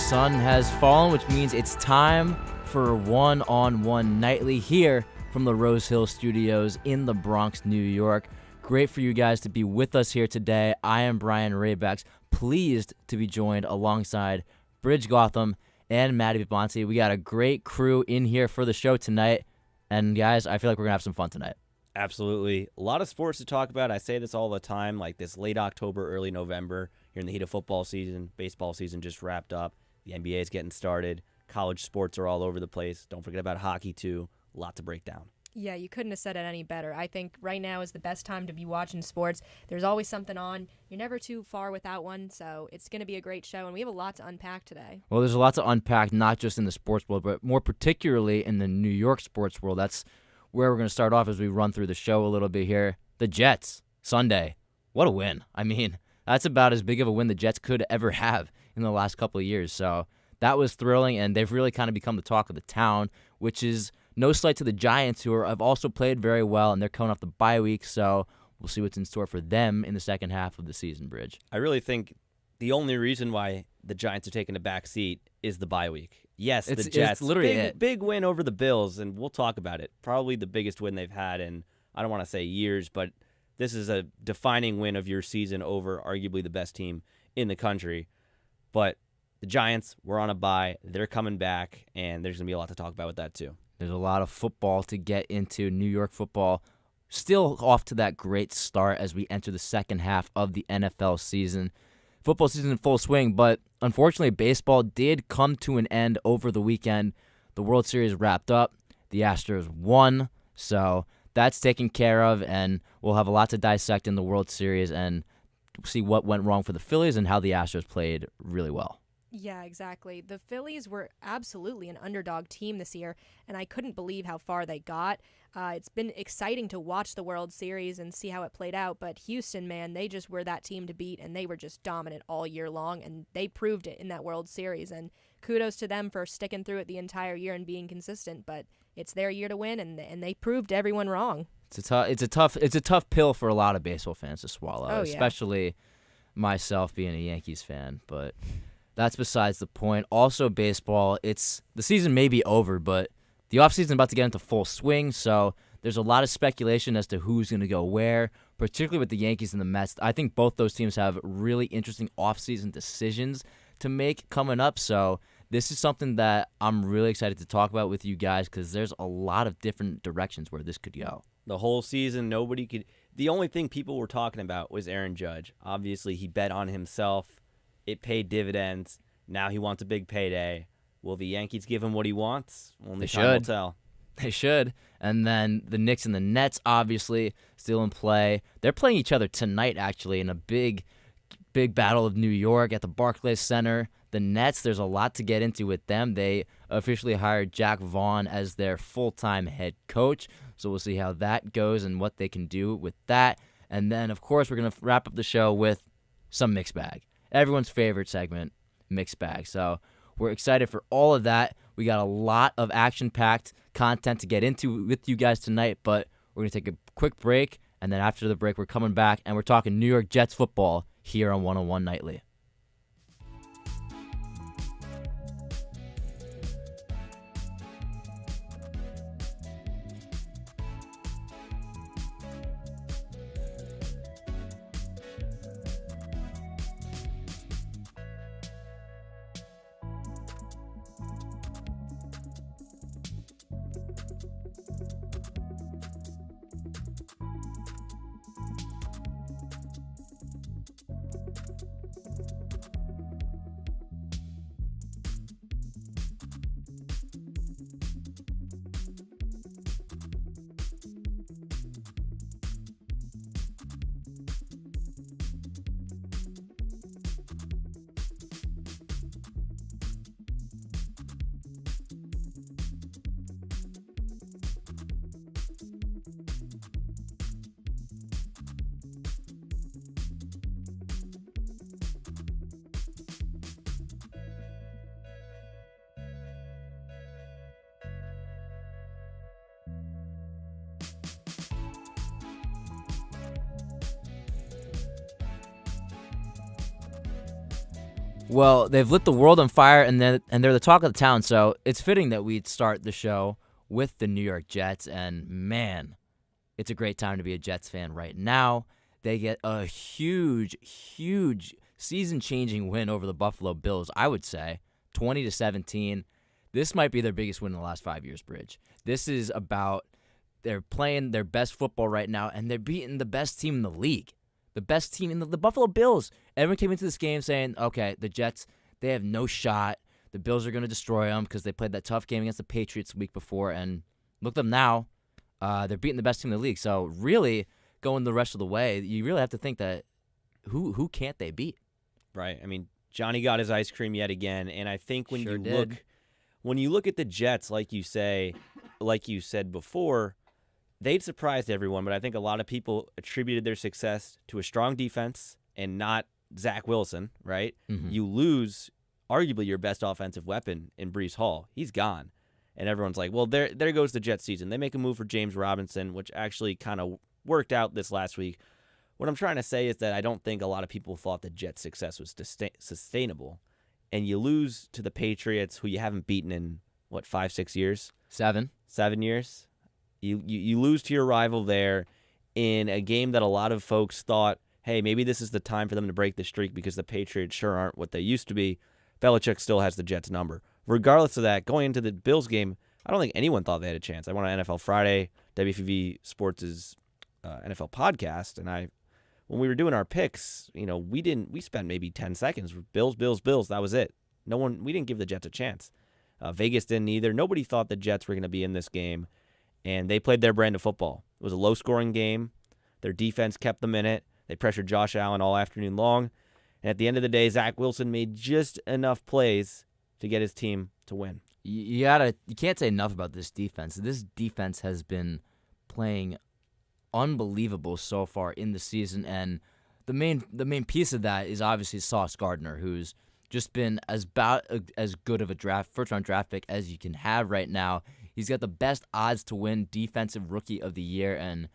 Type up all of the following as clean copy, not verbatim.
sun has fallen, which means it's time for One-on-One Nightly here from the Rose Hill Studios in the Bronx, New York. Great for you guys to be with us here today. I am Brian Rabacs, pleased to be joined alongside Brij Gautam and Maddie Bimonte. We got a great crew in here for the show tonight, and guys, I feel like we're going to have some fun tonight. Absolutely. A lot of sports to talk about. I say this all the time, like this late October, early November. You're in the heat of football season. Baseball season just wrapped up. The NBA is getting started. College sports are all over the place. Don't forget about hockey, too. A lot to break down. Yeah, you couldn't have said it any better. I think right now is the best time to be watching sports. There's always something on. You're never too far without one, so it's going to be a great show, and we have a lot to unpack today. Well, there's a lot to unpack, not just in the sports world, but more particularly in the New York sports world. That's where we're going to start off as we run through the show a little bit here. The Jets, Sunday. What a win. I mean, that's about as big of a win the Jets could ever have in the last couple of years. So that was thrilling, and they've really kind of become the talk of the town, which is no slight to the Giants, who have also played very well, and they're coming off the bye week. So we'll see what's in store for them in the second half of the season, Brij. I really think the only reason why the Giants are taking a back seat is the bye week. Yes, the Jets. It's literally big win over the Bills, and we'll talk about it. Probably the biggest win they've had in, I don't want to say years, but this is a defining win of your season over arguably the best team in the country. But the Giants were on a bye. They're coming back, and there's going to be a lot to talk about with that too. There's a lot of football to get into. New York football still off to that great start as we enter the second half of the NFL season. Football season in full swing, but unfortunately baseball did come to an end over the weekend. The World Series wrapped up. The Astros won, so that's taken care of, and we'll have a lot to dissect in the World Series and see what went wrong for the Phillies and how the Astros played really well. Yeah, exactly. The Phillies were absolutely an underdog team this year, and I couldn't believe how far they got. It's been exciting to watch the World Series and see how it played out, but Houston, man, they just were that team to beat, and they were just dominant all year long, and they proved it in that World Series, and kudos to them for sticking through it the entire year and being consistent, but it's their year to win, and they proved everyone wrong. It's a tough pill for a lot of baseball fans to swallow, Oh, yeah. especially myself being a Yankees fan, but that's besides the point. Also, baseball, the season may be over, but the offseason is about to get into full swing, so there's a lot of speculation as to who's going to go where, particularly with the Yankees and the Mets. I think both those teams have really interesting offseason decisions to make coming up, so this is something that I'm really excited to talk about with you guys because there's a lot of different directions where this could go. The whole season, the only thing people were talking about was Aaron Judge. Obviously, he bet on himself. It paid dividends. Now he wants a big payday. Will the Yankees give him what he wants? Only time will tell. They should. And then the Knicks and the Nets, obviously, still in play. They're playing each other tonight, actually, in a big battle of New York at the Barclays Center. The Nets, there's a lot to get into with them. They officially hired Jack Vaughn as their full-time head coach. So we'll see how that goes and what they can do with that. And then, of course, we're going to wrap up the show with some mixed bag. Everyone's favorite segment, mixed bag. So we're excited for all of that. We got a lot of action-packed content to get into with you guys tonight, but we're going to take a quick break, and then after the break, we're coming back, and we're talking New York Jets football here on One-on-One Nightly. Well, they've lit the world on fire, and they're the talk of the town. So it's fitting that we'd start the show with the New York Jets. And man, it's a great time to be a Jets fan right now. They get a huge, huge season-changing win over the Buffalo Bills. I would say 20-17. This might be their biggest win in the last 5 years, Brij. This is about they're playing their best football right now, and they're beating the best team in the league. The best team in the Buffalo Bills. Everyone came into this game saying, okay, the Jets, they have no shot. The Bills are going to destroy them because they played that tough game against the Patriots the week before. And look at them now. They're beating the best team in the league. So really, going the rest of the way, you really have to think that who can't they beat? Right. I mean, Johnny got his ice cream yet again. And I think when you look at the Jets, like you said before, they'd surprised everyone, but I think a lot of people attributed their success to a strong defense and not Zach Wilson, right? Mm-hmm. You lose arguably your best offensive weapon in Breece Hall. He's gone. And everyone's like, well, there goes the Jets season. They make a move for James Robinson, which actually kind of worked out this last week. What I'm trying to say is that I don't think a lot of people thought the Jets' success was sustainable. And you lose to the Patriots, who you haven't beaten in, 5-6 years? 7 years? You lose to your rival there in a game that a lot of folks thought, hey, maybe this is the time for them to break the streak because the Patriots sure aren't what they used to be. Belichick still has the Jets' number. Regardless of that, going into the Bills game, I don't think anyone thought they had a chance. I went on NFL Friday, WFUV Sports' NFL podcast, and when we were doing our picks, we spent maybe 10 seconds. Bills, Bills, Bills. That was it. We didn't give the Jets a chance. Vegas didn't either. Nobody thought the Jets were going to be in this game. And they played their brand of football. It was a low-scoring game. Their defense kept them in it. They pressured Josh Allen all afternoon long. And at the end of the day, Zach Wilson made just enough plays to get his team to win. You can't say enough about this defense. This defense has been playing unbelievable so far in the season, and the main piece of that is obviously Sauce Gardner, who's just been as good of a first-round draft pick as you can have right now. He's got the best odds to win Defensive Rookie of the Year, and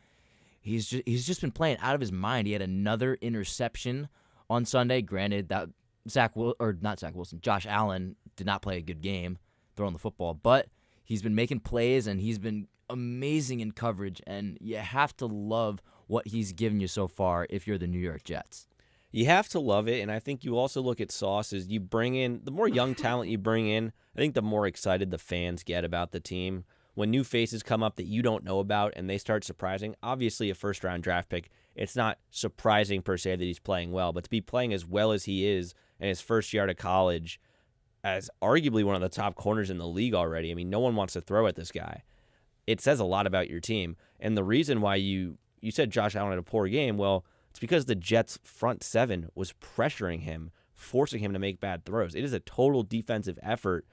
he's just been playing out of his mind. He had another interception on Sunday. Granted, that Josh Allen did not play a good game throwing the football, but he's been making plays, and he's been amazing in coverage, and you have to love what he's given you so far if you're the New York Jets. You have to love it, and I think you also look at Sauce as you bring in, the more young talent you bring in, I think the more excited the fans get about the team. When new faces come up that you don't know about and they start surprising, obviously a first-round draft pick, it's not surprising per se that he's playing well, but to be playing as well as he is in his first year out of college as arguably one of the top corners in the league already, I mean, no one wants to throw at this guy. It says a lot about your team. And the reason why you said Josh Allen had a poor game, well, it's because the Jets' front seven was pressuring him, forcing him to make bad throws. It is a total defensive effort.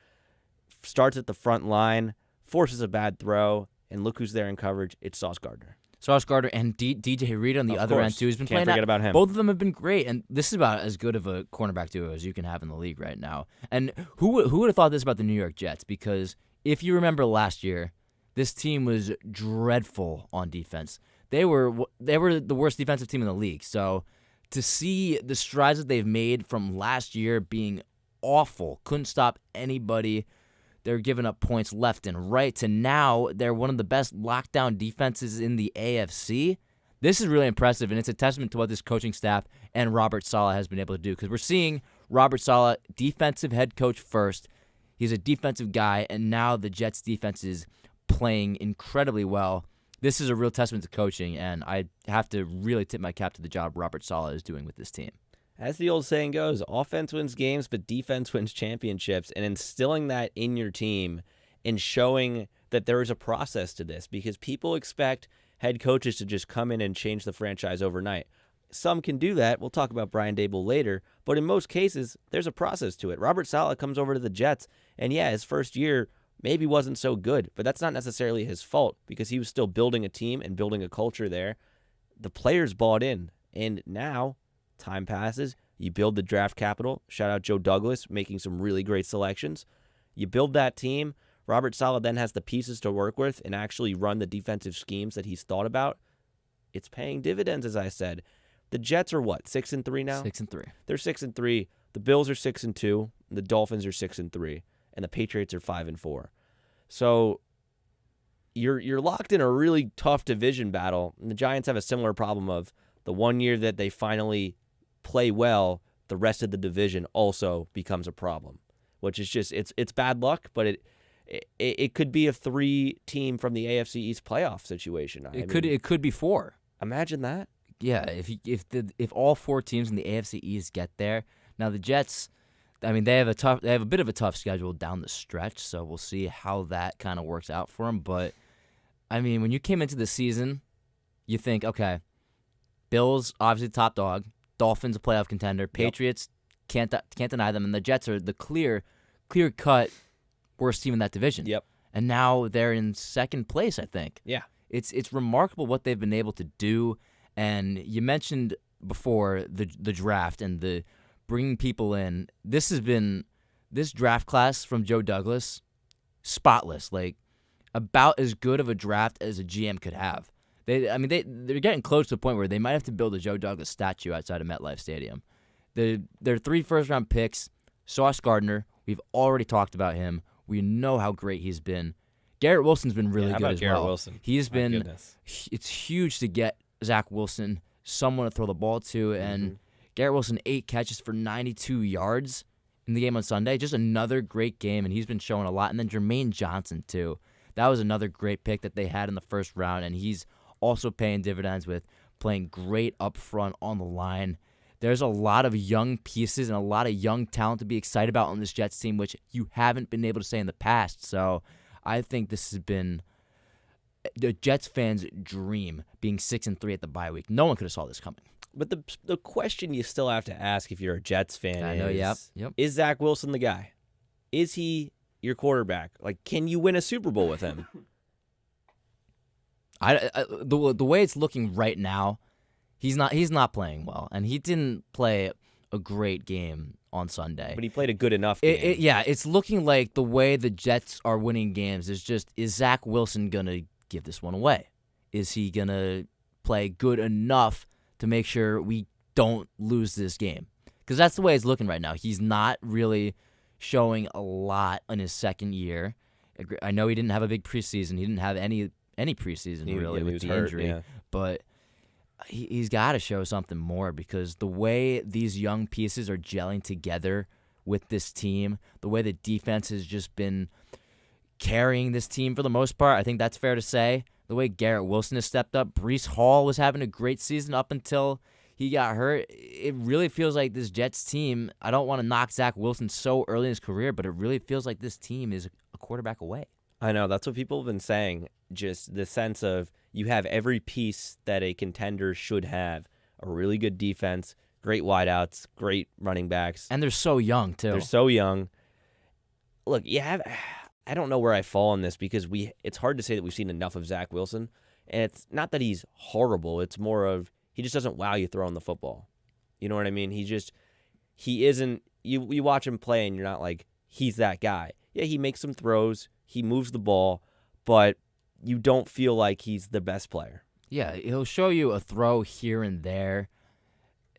Starts at the front line, forces a bad throw, and look who's there in coverage. It's Sauce Gardner. Sauce Gardner and DJ Reed on the other end, too. He's been Can't playing forget about him. Both of them have been great, and this is about as good of a cornerback duo as you can have in the league right now. And who would have thought this about the New York Jets? Because if you remember last year, this team was dreadful on defense. They were the worst defensive team in the league. So to see the strides that they've made from last year being awful, couldn't stop anybody. They're giving up points left and right, to now they're one of the best lockdown defenses in the AFC. This is really impressive, and it's a testament to what this coaching staff and Robert Saleh has been able to do, because we're seeing Robert Saleh, defensive head coach first. He's a defensive guy, and now the Jets' defense is playing incredibly well. This is a real testament to coaching, and I have to really tip my cap to the job Robert Saleh is doing with this team. As the old saying goes, offense wins games, but defense wins championships. And instilling that in your team and showing that there is a process to this, because people expect head coaches to just come in and change the franchise overnight. Some can do that. We'll talk about Brian Daboll later. But in most cases, there's a process to it. Robert Saleh comes over to the Jets, and yeah, his first year maybe wasn't so good, but that's not necessarily his fault, because he was still building a team and building a culture there. The players bought in, and now time passes. You build the draft capital. Shout out Joe Douglas, making some really great selections. You build that team. Robert Saleh then has the pieces to work with and actually run the defensive schemes that he's thought about. It's paying dividends, as I said. The Jets are what, 6-3 now? 6-3. They're 6-3, The Bills are 6-2, the Dolphins are 6-3, and the Patriots are 5-4. So you're locked in a really tough division battle, and the Giants have a similar problem of the one year that they finally play well, the rest of the division also becomes a problem, which is just it's bad luck, but it could be a 3-team from the AFC East playoff situation. It could be 4. Imagine that. Yeah, if all 4 teams in the AFC East get there. Now the Jets, I mean, they have a bit of a tough schedule down the stretch, so we'll see how that kind of works out for them. But I mean, when you came into the season, you think, okay, Bills obviously top dog, Dolphins a playoff contender, Patriots can't deny them, and the Jets are the clear cut worst team in that division. Yep. And now they're in second place, I think. Yeah. It's remarkable what they've been able to do. And you mentioned before the draft and the bringing people in. This draft class from Joe Douglas, spotless. Like about as good of a draft as a GM could have. They're getting close to the point where they might have to build a Joe Douglas statue outside of MetLife Stadium. Their 3 first-round picks, Sauce Gardner, we've already talked about him. We know how great he's been. Garrett Wilson's been really good as well. Garrett Wilson? He's been. Goodness. It's huge to get Zach Wilson someone to throw the ball to, and Garrett Wilson 8 catches for 92 yards in the game on Sunday. Just another great game, and he's been showing a lot. And then Jermaine Johnson too. That was another great pick that they had in the first round, and he's also paying dividends with playing great up front on the line. There's a lot of young pieces and a lot of young talent to be excited about on this Jets team, which you haven't been able to say in the past. So I think this has been the Jets fans' dream, being 6-3 at the bye week. No one could have saw this coming. But the question you still have to ask if you're a Jets fan is Zach Wilson the guy? Is he your quarterback? Like, can you win a Super Bowl with him? The way it's looking right now, he's not playing well, and he didn't play a great game on Sunday. But he played a good enough game. It's looking like the way the Jets are winning games is Zach Wilson gonna give this one away? Is he gonna play good enough to make sure we don't lose this game? Because that's the way it's looking right now. He's not really showing a lot in his second year. I know he didn't have a big preseason. He didn't have any preseason really with the injury. But he's got to show something more, because the way these young pieces are gelling together with this team, the way the defense has just been carrying this team for the most part, I think that's fair to say. The way Garrett Wilson has stepped up. Breece Hall was having a great season up until he got hurt. It really feels like this Jets team, I don't want to knock Zach Wilson so early in his career, but it really feels like this team is a quarterback away. I know. That's what people have been saying. Just the sense of you have every piece that a contender should have. A really good defense, great wideouts, great running backs. And they're so young, too. They're so young. Look, I don't know where I fall on this, because it's hard to say that we've seen enough of Zach Wilson. And it's not that he's horrible. It's more of he just doesn't wow you throwing the football. You know what I mean? He isn't. You watch him play and you're not like, he's that guy. Yeah, he makes some throws. He moves the ball, but you don't feel like he's the best player. Yeah, he'll show you a throw here and there,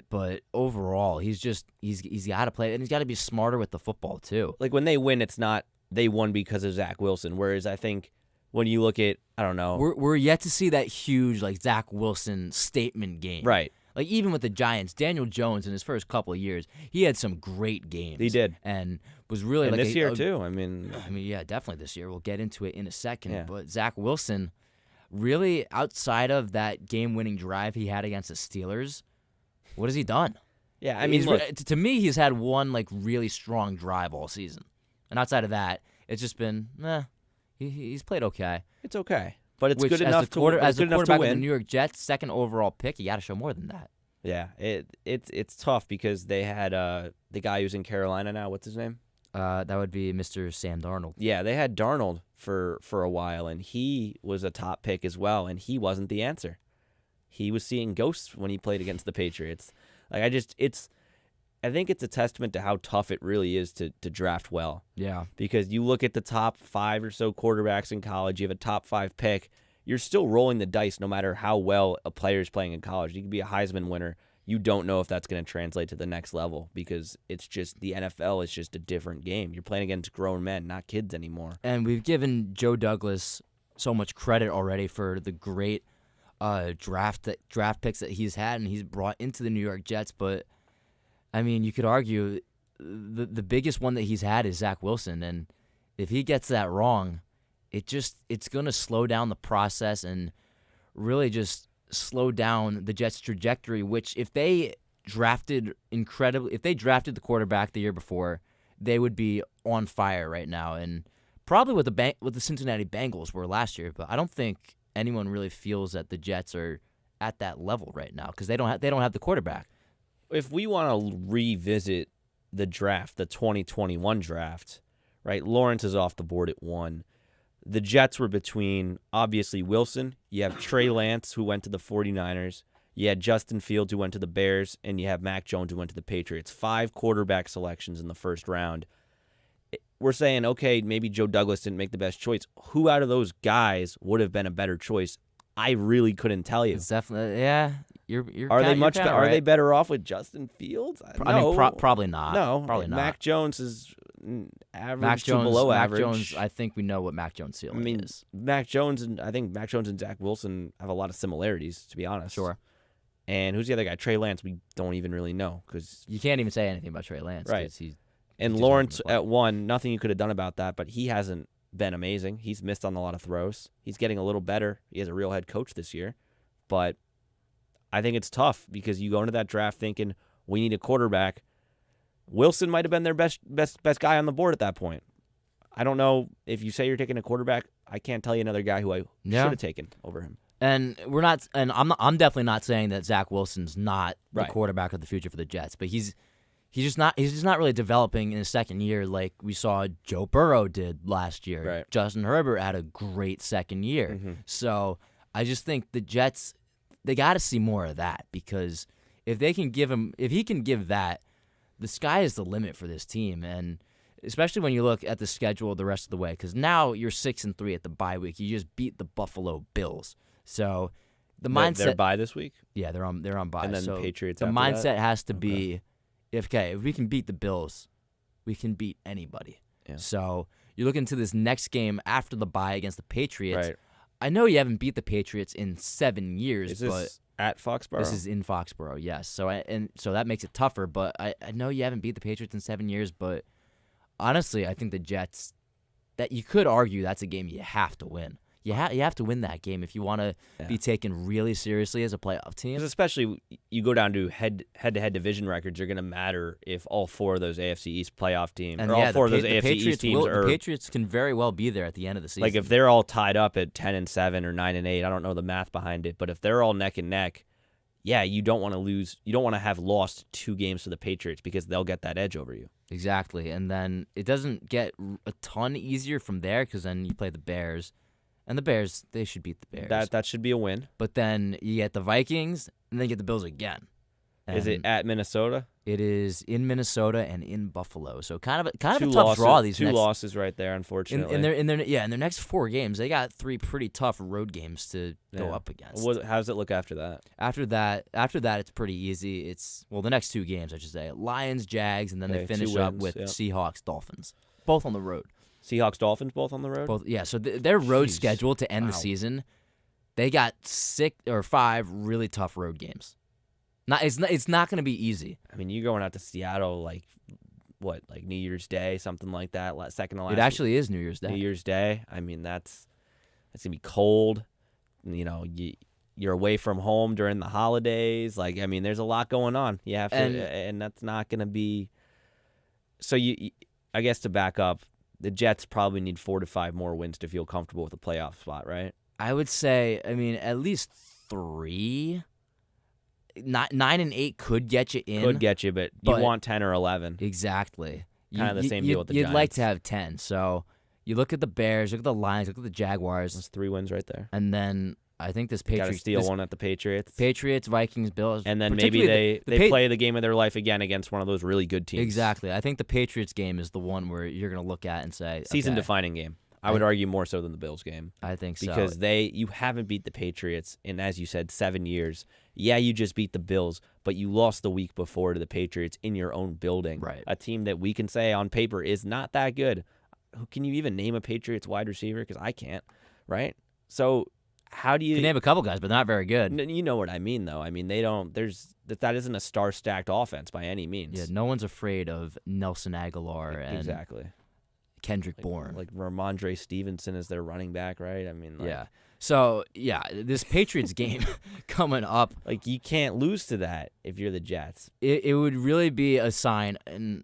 but overall, he's got to play, and he's got to be smarter with the football too. Like when they win, it's not they won because of Zach Wilson. Whereas I think when you look at, I don't know, we're yet to see that huge like Zach Wilson statement game. Right. Like even with the Giants, Daniel Jones in his first couple of years, he had some great games. He did, and was really and like this year too. I mean, yeah, definitely this year. We'll get into it in a second. Yeah. But Zach Wilson, really outside of that game-winning drive he had against the Steelers, what has he done? Yeah, I mean, look, to me, he's had one like really strong drive all season, and outside of that, it's just been he's played okay. It's okay. But it's Which, good enough to as a quarterback win. of the New York Jets, second overall pick, you got to show more than that. Yeah, it's tough because they had the guy who's in Carolina now. What's his name? That would be Mr. Sam Darnold. Yeah, they had Darnold for a while, and he was a top pick as well, and he wasn't the answer. He was seeing ghosts when he played against the Patriots. Like I think it's a testament to how tough it really is to draft well. Yeah. Because you look at the top 5 or so quarterbacks in college, you have a top 5 pick, you're still rolling the dice no matter how well a player is playing in college. You could be a Heisman winner. you don't know if that's going to translate to the next level because it's just the NFL is just a different game. You're playing against grown men, not kids anymore. And we've given Joe Douglas so much credit already for the great draft picks that he's had and he's brought into the New York Jets. But, I mean, you could argue the biggest one that he's had is Zach Wilson. And if he gets that wrong, it's going to slow down the process and really just slow down the Jets' trajectory, which if they drafted the quarterback the year before, they would be on fire right now. And probably what the Cincinnati Bengals were last year, but I don't think anyone really feels that the Jets are at that level right now because they don't have the quarterback. If we want to revisit the draft, the 2021 draft, right? Lawrence is off the board at 1. The Jets were between, obviously, Wilson. You have Trey Lance, who went to the 49ers. You had Justin Fields, who went to the Bears. And you have Mac Jones, who went to the Patriots. 5 quarterback selections in the first round. We're saying, okay, maybe Joe Douglas didn't make the best choice. Who out of those guys would have been a better choice? I really couldn't tell you. It's definitely, yeah. Are they better off with Justin Fields? Probably not. No, probably not. Mac Jones is average Mac Jones, to below Mac average. Jones, I think we know what Mac Jones' ceiling is. I think Mac Jones and Zach Wilson have a lot of similarities, to be honest. Sure. And who's the other guy? Trey Lance. We don't even really know because you can't even say anything about Trey Lance. Right. He and Lawrence at 1. Nothing you could have done about that, but he hasn't been amazing. He's missed on a lot of throws. He's getting a little better. He has a real head coach this year, but I think it's tough because you go into that draft thinking we need a quarterback. Wilson might have been their best guy on the board at that point. I don't know if you say you're taking a quarterback. I can't tell you another guy who I should have taken over him. And I'm definitely not saying that Zach Wilson's not the quarterback of the future for the Jets, but he's just not really developing in his second year like we saw Joe Burrow did last year. Right. Justin Herbert had a great second year. Mm-hmm. So I just think the Jets, they got to see more of that because if he can give that, the sky is the limit for this team. And especially when you look at the schedule the rest of the way, because now you're 6-3 at the bye week. You just beat the Buffalo Bills. So the mindset, they're bye this week. Yeah, they're on bye. And then so the Patriots. The mindset has to be, if we can beat the Bills, we can beat anybody. Yeah. So you look into this next game after the bye against the Patriots. Right. I know you haven't beat the Patriots in 7 years. Is this at Foxborough? This is in Foxborough, yes. So that makes it tougher. But I know you haven't beat the Patriots in 7 years. But honestly, I think the Jets, that you could argue that's a game you have to win. You have to win that game if you want to be taken really seriously as a playoff team. Because especially you go down to head-to-head division records are going to matter if all 4 of those AFC East playoff teams and all 4 of those AFC Patriots East teams are. The Patriots can very well be there at the end of the season. Like if they're all tied up at 10-7 or 9-8, I don't know the math behind it, but if they're all neck and neck, you don't want to lose. You don't want to have lost 2 games to the Patriots because they'll get that edge over you. Exactly, and then it doesn't get a ton easier from there because then you play the Bears. And the Bears, they should beat the Bears. That should be a win. But then you get the Vikings, and then you get the Bills again. And is it at Minnesota? It is in Minnesota and in Buffalo. So kind of a tough losses, draw. Two losses right there, unfortunately. In their next 4 games, they got 3 pretty tough road games to go up against. How does it look after that? After that, it's pretty easy. It's the next 2 games, I should say: Lions, Jags, and then they finish up with Seahawks, Dolphins, both on the road. Seahawks, Dolphins, both on the road? Both, yeah. So their road schedule to end the season, they got 6 or 5 really tough road games. It's not going to be easy. I mean, you're going out to Seattle like New Year's Day, something like that, second to last. It actually is New Year's Day. New Year's Day. I mean, that's going to be cold. You know, you're away from home during the holidays. Like, I mean, there's a lot going on. You have to, and that's not going to be. So I guess to back up, the Jets probably need 4 to 5 more wins to feel comfortable with a playoff spot, right? I would say, at least 3. 9 and 8 could get you in. Could get you, but you want 10 or 11. Exactly. Kind of the same deal with the Giants. You'd like to have 10. So you look at the Bears, look at the Lions, look at the Jaguars. That's 3 wins right there. And then I think this Patriots. Got to steal one at the Patriots. Patriots, Vikings, Bills. And then maybe they play the game of their life again against one of those really good teams. Exactly. I think the Patriots game is the one where you're going to look at and say, season-defining game. I would argue more so than the Bills game. I think so. Because you haven't beat the Patriots in, as you said, 7 years. Yeah, you just beat the Bills, but you lost the week before to the Patriots in your own building. Right. A team that we can say on paper is not that good. Can you even name a Patriots wide receiver? Because I can't, right? So how do you... You can name a couple guys, but not very good. You know what I mean, though. I mean, they don't... That isn't a star-stacked offense by any means. Yeah, no one's afraid of Nelson Aguilar and exactly. Kendrick Bourne. Like Ramondre Stevenson is their running back, right? I mean, yeah. So, yeah, this Patriots game coming up. Like, you can't lose to that if you're the Jets. It would really be a sign, and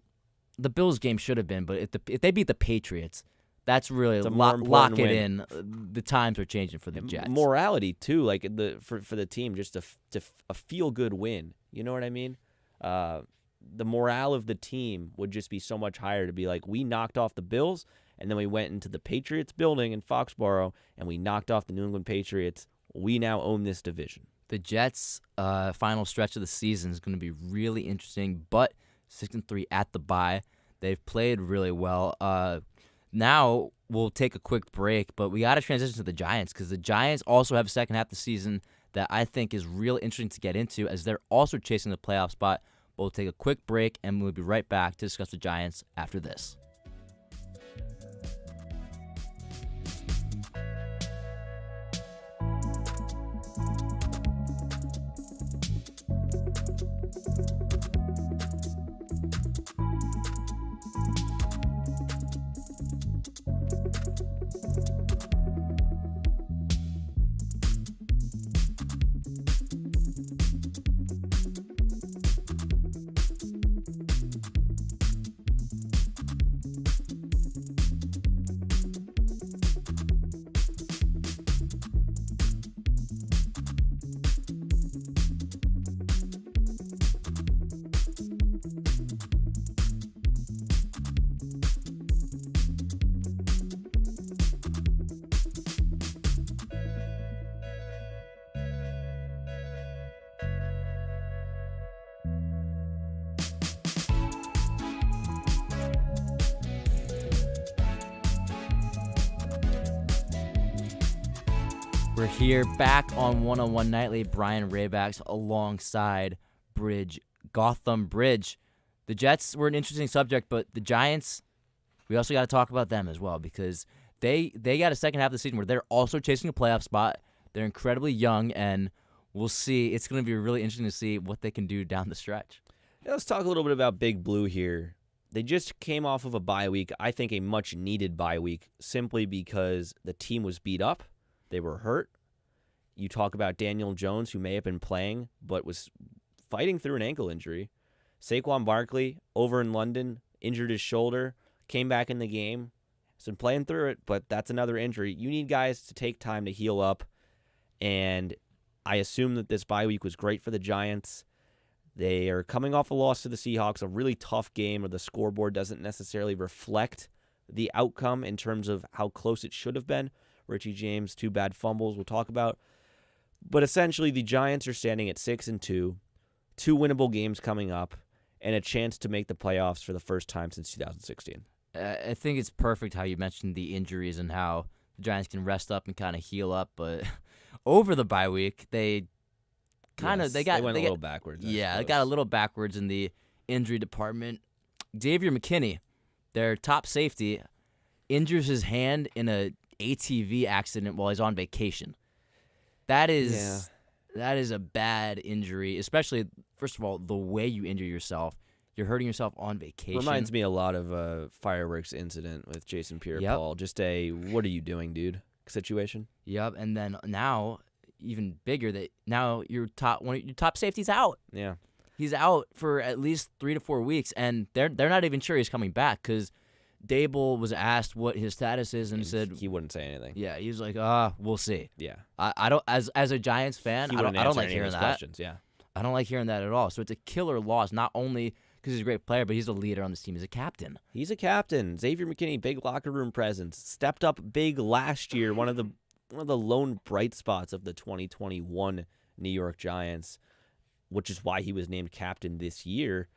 the Bills game should have been, but if they beat the Patriots, that's really lock it in. The times are changing for the Jets. Morality, too, like for the team, just a feel-good win. You know what I mean? The morale of the team would just be so much higher to be like, we knocked off the Bills, and then we went into the Patriots building in Foxborough, and we knocked off the New England Patriots. We now own this division. The Jets' final stretch of the season is going to be really interesting, but 6-3 at the bye. They've played really well. Now we'll take a quick break, but we got to transition to the Giants because the Giants also have a second half of the season that I think is really interesting to get into as they're also chasing the playoff spot. We'll take a quick break, and we'll be right back to discuss the Giants after this. We're here back on 101 Nightly. Brian Rabacs alongside Brij Gautam. Brij, the Jets were an interesting subject, but the Giants, we also got to talk about them as well because they got a second half of the season where they're also chasing a playoff spot. They're incredibly young, and we'll see. It's going to be really interesting to see what they can do down the stretch. Yeah, let's talk a little bit about Big Blue here. They just came off of a bye week, I think a much-needed bye week, simply because the team was beat up. They were hurt. You talk about Daniel Jones, who may have been playing, but was fighting through an ankle injury. Saquon Barkley, over in London, injured his shoulder, came back in the game. Has been playing through it, but that's another injury. You need guys to take time to heal up, and I assume that this bye week was great for the Giants. They are coming off a loss to the Seahawks, a really tough game where the scoreboard doesn't necessarily reflect the outcome in terms of how close it should have been. Richie James, 2 bad fumbles we'll talk about. But essentially, the Giants are standing at 6-2, 2 winnable games coming up, and a chance to make the playoffs for the first time since 2016. I think it's perfect how you mentioned the injuries and how the Giants can rest up and kind of heal up. But over the bye week, they went a little backwards. They got a little backwards in the injury department. Xavier McKinney, their top safety, injures his hand in a ATV accident while he's on vacation. That is a bad injury, especially, first of all, the way you injure yourself. You're hurting yourself on vacation. Reminds me a lot of a fireworks incident with Jason Pierre-Paul. Just a, what are you doing, dude, situation. Yep, and then now, even bigger, that now one of your top safety's out. Yeah. He's out for at least 3 to 4 weeks, and they're not even sure he's coming back because Dable was asked what his status is and said he wouldn't say anything. Yeah, he was like, we'll see. Yeah. I don't as a Giants fan, I don't like hearing that. Questions, yeah. I don't like hearing that at all. So it's a killer loss, not only because he's a great player, but he's a leader on this team. He's a captain. He's a captain. Xavier McKinney, big locker room presence, stepped up big last year. One of the lone bright spots of the 2021 New York Giants, which is why he was named captain this year.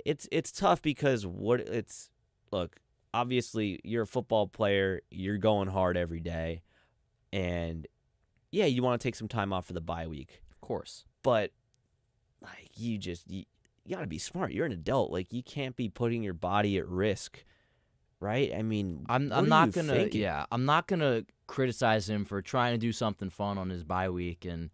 It's tough because look, obviously you're a football player, you're going hard every day, and yeah, you want to take some time off for the bye week. Of course. But like you got to be smart. You're an adult. Like you can't be putting your body at risk, right? I mean, I'm not gonna criticize him for trying to do something fun on his bye week and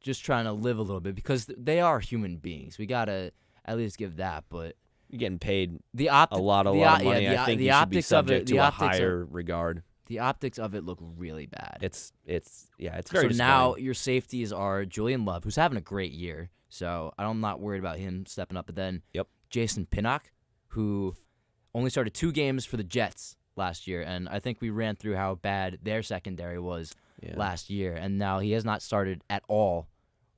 just trying to live a little bit, because they are human beings. We gotta at least give that. But you're getting paid a lot of money. Yeah, I think the you should be optics of subject it, to a higher regard. The optics of it look really bad. It's very so disappointing. now your safeties are Julian Love, who's having a great year, so I'm not worried about him stepping up. But then Jason Pinnock, who only started 2 games for the Jets last year, and I think we ran through how bad their secondary was last year, and now he has not started at all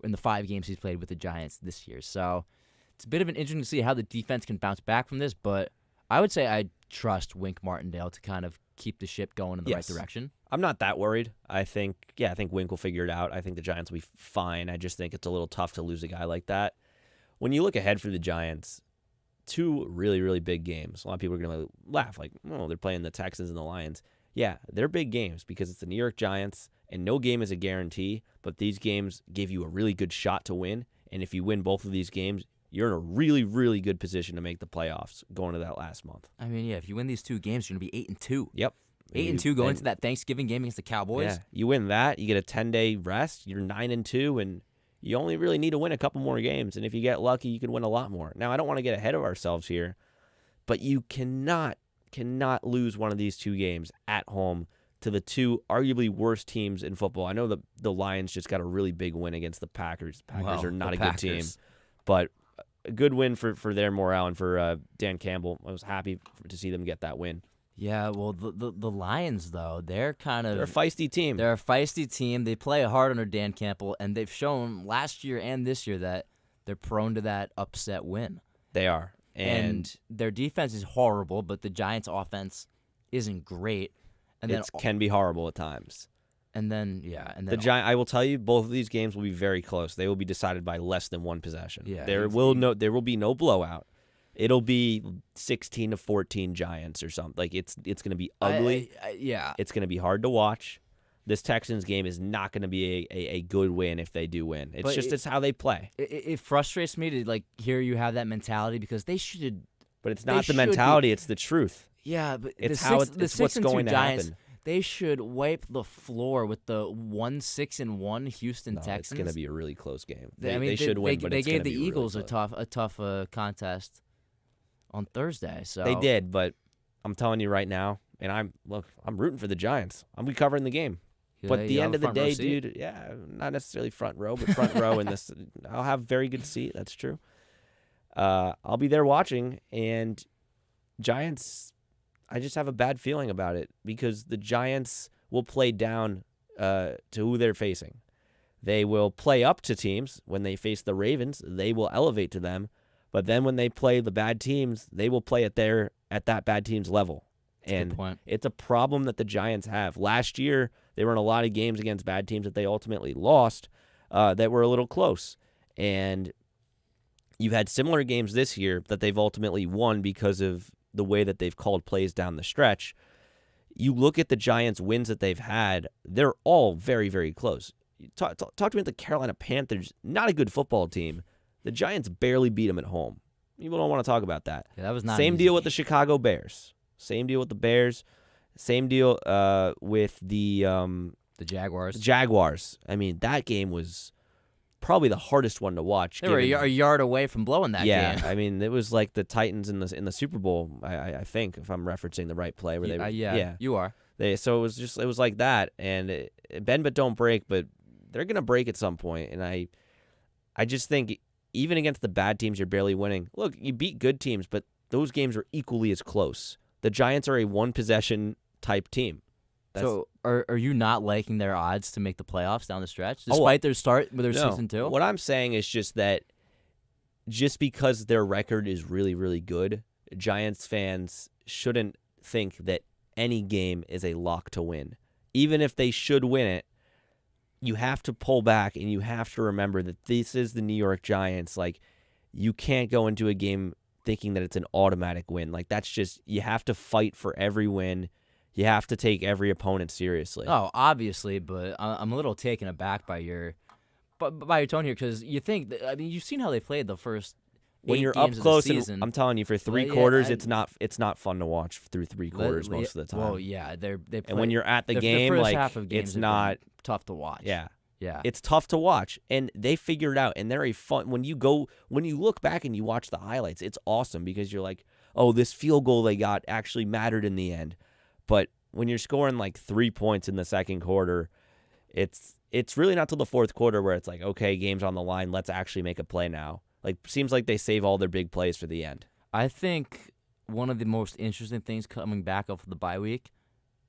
in the 5 games he's played with the Giants this year. So it's a bit of an interesting to see how the defense can bounce back from this, but I would say I trust Wink Martindale to kind of keep the ship going in the right direction. I'm not that worried. I think Wink will figure it out. I think the Giants will be fine. I just think it's a little tough to lose a guy like that. When you look ahead for the Giants, 2 really, really big games. A lot of people are going to laugh like, oh, they're playing the Texans and the Lions. Yeah, they're big games because it's the New York Giants, and no game is a guarantee, but these games give you a really good shot to win, and if you win both of these games, you're in a really, really good position to make the playoffs going to that last month. I mean, yeah, if you win these 2 games, you're going to be 8-2. Yep. 8-2 going into that Thanksgiving game against the Cowboys. Yeah, you win that, you get a 10-day rest, you're 9-2, and you only really need to win a couple more games, and if you get lucky, you can win a lot more. Now, I don't want to get ahead of ourselves here, but you cannot lose one of these 2 games at home to the 2 arguably worst teams in football. I know the Lions just got a really big win against the Packers. Packers are not a good team, but a good win for their morale and for Dan Campbell. I was happy to see them get that win. Yeah, well, the Lions, though, they're a feisty team. They're a feisty team. They play hard under Dan Campbell, and they've shown last year and this year that they're prone to that upset win. They are. And their defense is horrible, but the Giants' offense isn't great. And it can be horrible at times. And then I will tell you, both of these games will be very close. They will be decided by less than 1 possession. Yeah, there will be no blowout. It'll be 16-14 Giants or something. Like it's going to be ugly. It's going to be hard to watch. This Texans game is not going to be a good win if they do win. It's how they play. It frustrates me to hear you have that mentality, because they should. But it's not the mentality; it's the truth. Yeah, but it's what's going to happen. They should wipe the floor with the 1-6-1 Houston Texans. It's going to be a really close game. They should win, but they it's going gave to be the Eagles really a tough contest on Thursday. So they did, but I'm telling you right now, and I'm rooting for the Giants. I'm be covering the game. But at the end of the day, dude, not necessarily front row, but front row in this. I'll have very good seat. That's true. I'll be there watching, and Giants, I just have a bad feeling about it because the Giants will play down to who they're facing. They will play up to teams. When they face the Ravens, they will elevate to them. But then when they play the bad teams, they will play at that bad team's level. And it's a problem that the Giants have. Last year, they were in a lot of games against bad teams that they ultimately lost that were a little close. And you've had similar games this year that they've ultimately won because of the way that they've called plays down the stretch. You look at the Giants' wins that they've had, they're all very, very close. Talk to me about the Carolina Panthers, not a good football team. The Giants barely beat them at home. People don't want to talk about that. Yeah, that was not Same deal with the Chicago Bears. Same deal with the Bears. Same deal with the Jaguars. Jaguars. I mean, that game was probably the hardest one to watch. They were a yard away from blowing that game. Yeah, I mean, it was like the Titans in the Super Bowl. I think, if I'm referencing the right play, where you are. So it was like that, and bend but don't break. But they're gonna break at some point, and I just think even against the bad teams, you're barely winning. Look, you beat good teams, but those games are equally as close. The Giants are a one-possession type team. So are you not liking their odds to make the playoffs down the stretch, despite their start with their season 2? What I'm saying is just that just because their record is really, really good, Giants fans shouldn't think that any game is a lock to win. Even if they should win it, you have to pull back and you have to remember that this is the New York Giants. Like, you can't go into a game thinking that it's an automatic win. Like, that's just, you have to fight for every win. You have to take every opponent seriously. Oh, obviously, but I'm a little taken aback by your tone here, because you think you've seen how they played the first When 8 you're up games of close, the and season. I'm telling you, for three yeah, quarters, it's not fun to watch through 3 quarters most of the time. Well, yeah, they play, and when you're at the the game, first like, half of games it's have not. been tough to watch. Yeah. Yeah. It's tough to watch, and they figure it out, and they're a fun. When you look back and you watch the highlights, it's awesome because you're like, oh, this field goal they got actually mattered in the end. But when you're scoring like 3 points in the second quarter, it's really not till the fourth quarter where it's like, okay, game's on the line, let's actually make a play now. Like, seems like they save all their big plays for the end. I think one of the most interesting things coming back off of the bye week,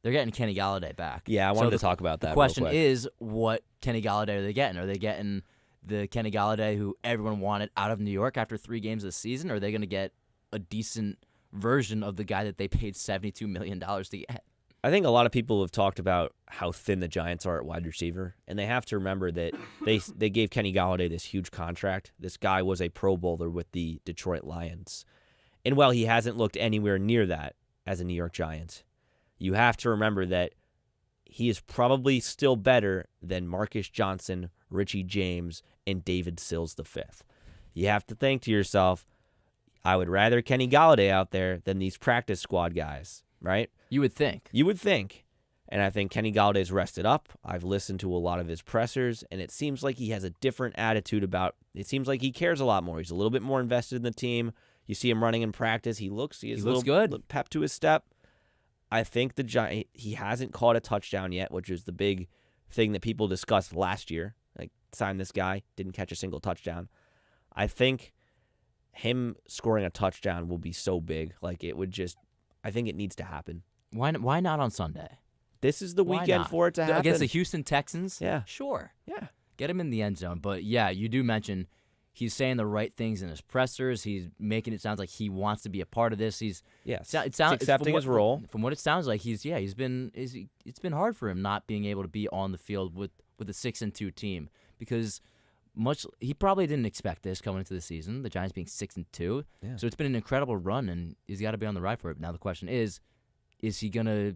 they're getting Kenny Galladay back. Yeah, I wanted to talk about that. The question real quick. is, what Kenny Galladay are they getting? Are they getting the Kenny Galladay who everyone wanted out of New York after 3 games this season, or are they going to get a decent version of the guy that they paid $72 million to get? I think a lot of people have talked about how thin the Giants are at wide receiver, and they have to remember that they gave Kenny Galladay this huge contract. This guy was a Pro Bowler with the Detroit Lions. And while he hasn't looked anywhere near that as a New York Giant, you have to remember that he is probably still better than Marcus Johnson, Richie James, and David Sills V. You have to think to yourself, I would rather Kenny Galladay out there than these practice squad guys, right? You would think. You would think. And I think Kenny Galladay's rested up. I've listened to a lot of his pressers, and it seems like he has a different attitude about it. It seems like he cares a lot more. He's a little bit more invested in the team. You see him running in practice. He looks good. Pep to his step. I think he hasn't caught a touchdown yet, which is the big thing that people discussed last year. Like, sign this guy, didn't catch a single touchdown. I think him scoring a touchdown will be so big. Like, I think it needs to happen. Why not on Sunday? This is the weekend for it to happen. Against the Houston Texans? Yeah. Sure. Yeah. Get him in the end zone. But, yeah, you do mention he's saying the right things in his pressers. He's making it sound like he wants to be a part of this. He's accepting his role. From what it sounds like, it's been hard for him not being able to be on the field with a 6-2 team, because he probably didn't expect this coming into the season, the Giants being 6-2. Yeah. So it's been an incredible run, and he's got to be on the ride for it. Now the question is he gonna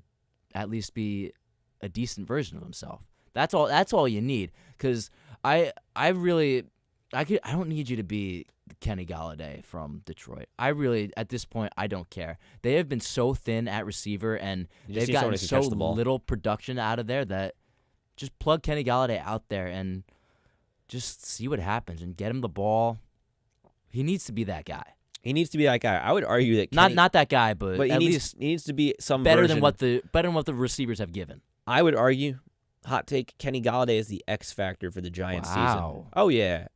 at least be a decent version of himself? That's all you need. Because I don't need you to be Kenny Galladay from Detroit. At this point, I don't care. They have been so thin at receiver, and they've gotten so little production out of there that just plug Kenny Galladay out there and just see what happens and get him the ball. He needs to be that guy. He needs to be that guy. I would argue that not that guy, but at least he needs to be some better version. than what the receivers have given. I would argue, hot take, Kenny Galladay is the X factor for the Giants Wow. season. Oh yeah,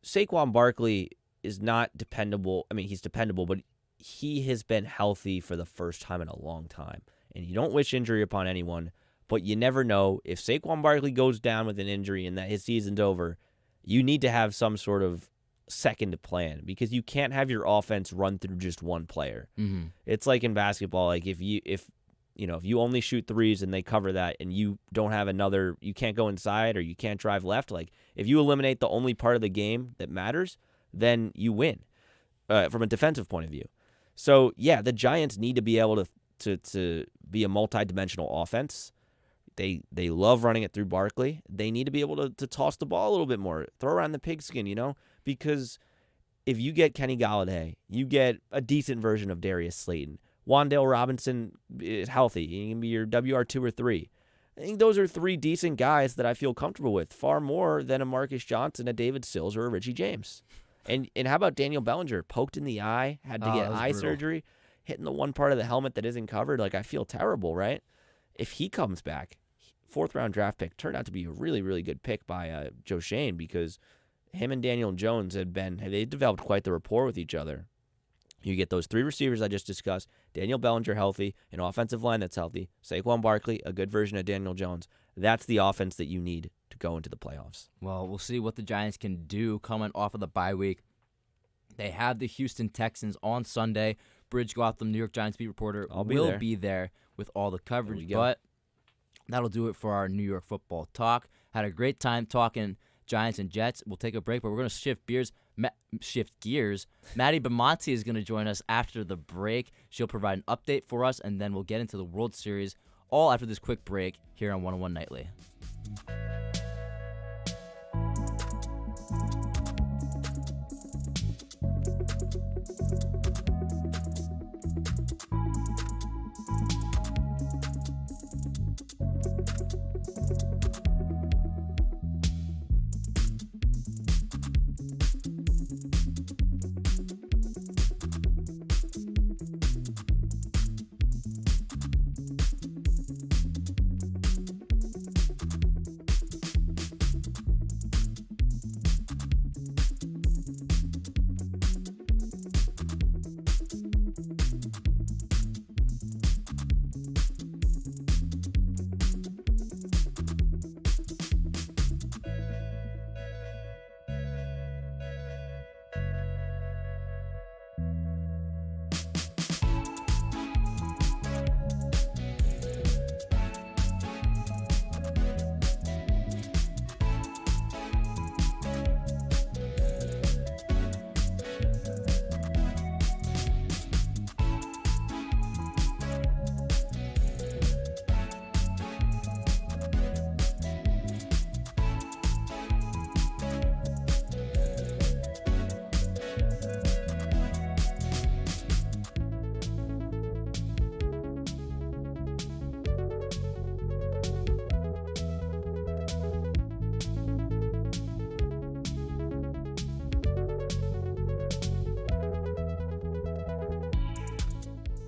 Saquon Barkley is not dependable. I mean, he's dependable, but he has been healthy for the first time in a long time. And you don't wish injury upon anyone, but you never know. If Saquon Barkley goes down with an injury and that his season's over, you need to have some sort of second plan, because you can't have your offense run through just one player. Mm-hmm. It's like in basketball, like if you only shoot threes and they cover that, and you don't have you can't go inside or you can't drive left. Like, if you eliminate the only part of the game that matters, then you win from a defensive point of view. So yeah, the Giants need to be able to be a multi-dimensional offense. They love running it through Barkley. They need to be able to toss the ball a little bit more, throw around the pigskin, because if you get Kenny Galladay, you get a decent version of Darius Slayton. Wan'Dale Robinson is healthy. He can be your WR2 or 3. I think those are 3 decent guys that I feel comfortable with, far more than a Marcus Johnson, a David Sills, or a Richie James. And how about Daniel Bellinger? Poked in the eye, had to get eye surgery, hitting the one part of the helmet that isn't covered. Like, I feel terrible, right? If he comes back, 4th-round draft pick, turned out to be a really, really good pick by Joe Shane, because him and Daniel Jones they developed quite the rapport with each other. You get those 3 receivers I just discussed, Daniel Bellinger healthy, an offensive line that's healthy, Saquon Barkley, a good version of Daniel Jones. That's the offense that you need to go into the playoffs. Well, we'll see what the Giants can do coming off of the bye week. They have the Houston Texans on Sunday. Brij Gautam, New York Giants beat reporter, will be there with all the coverage. But that'll do it for our New York football talk. Had a great time talking Giants and Jets. We'll take a break, but we're going to shift gears. Maddie Bimonte is going to join us after the break. She'll provide an update for us, and then we'll get into the World Series all after this quick break here on 101 Nightly.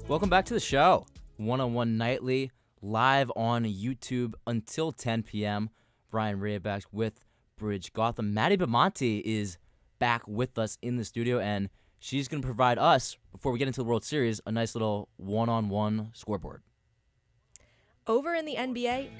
Welcome back to the show. 101 Nightly, live on YouTube until 10 p.m. Brian Rabacs with Brij Gautam. Maddie Bimonte is back with us in the studio, and she's going to provide us, before we get into the World Series, a nice little one-on-one scoreboard. Over in the NBA,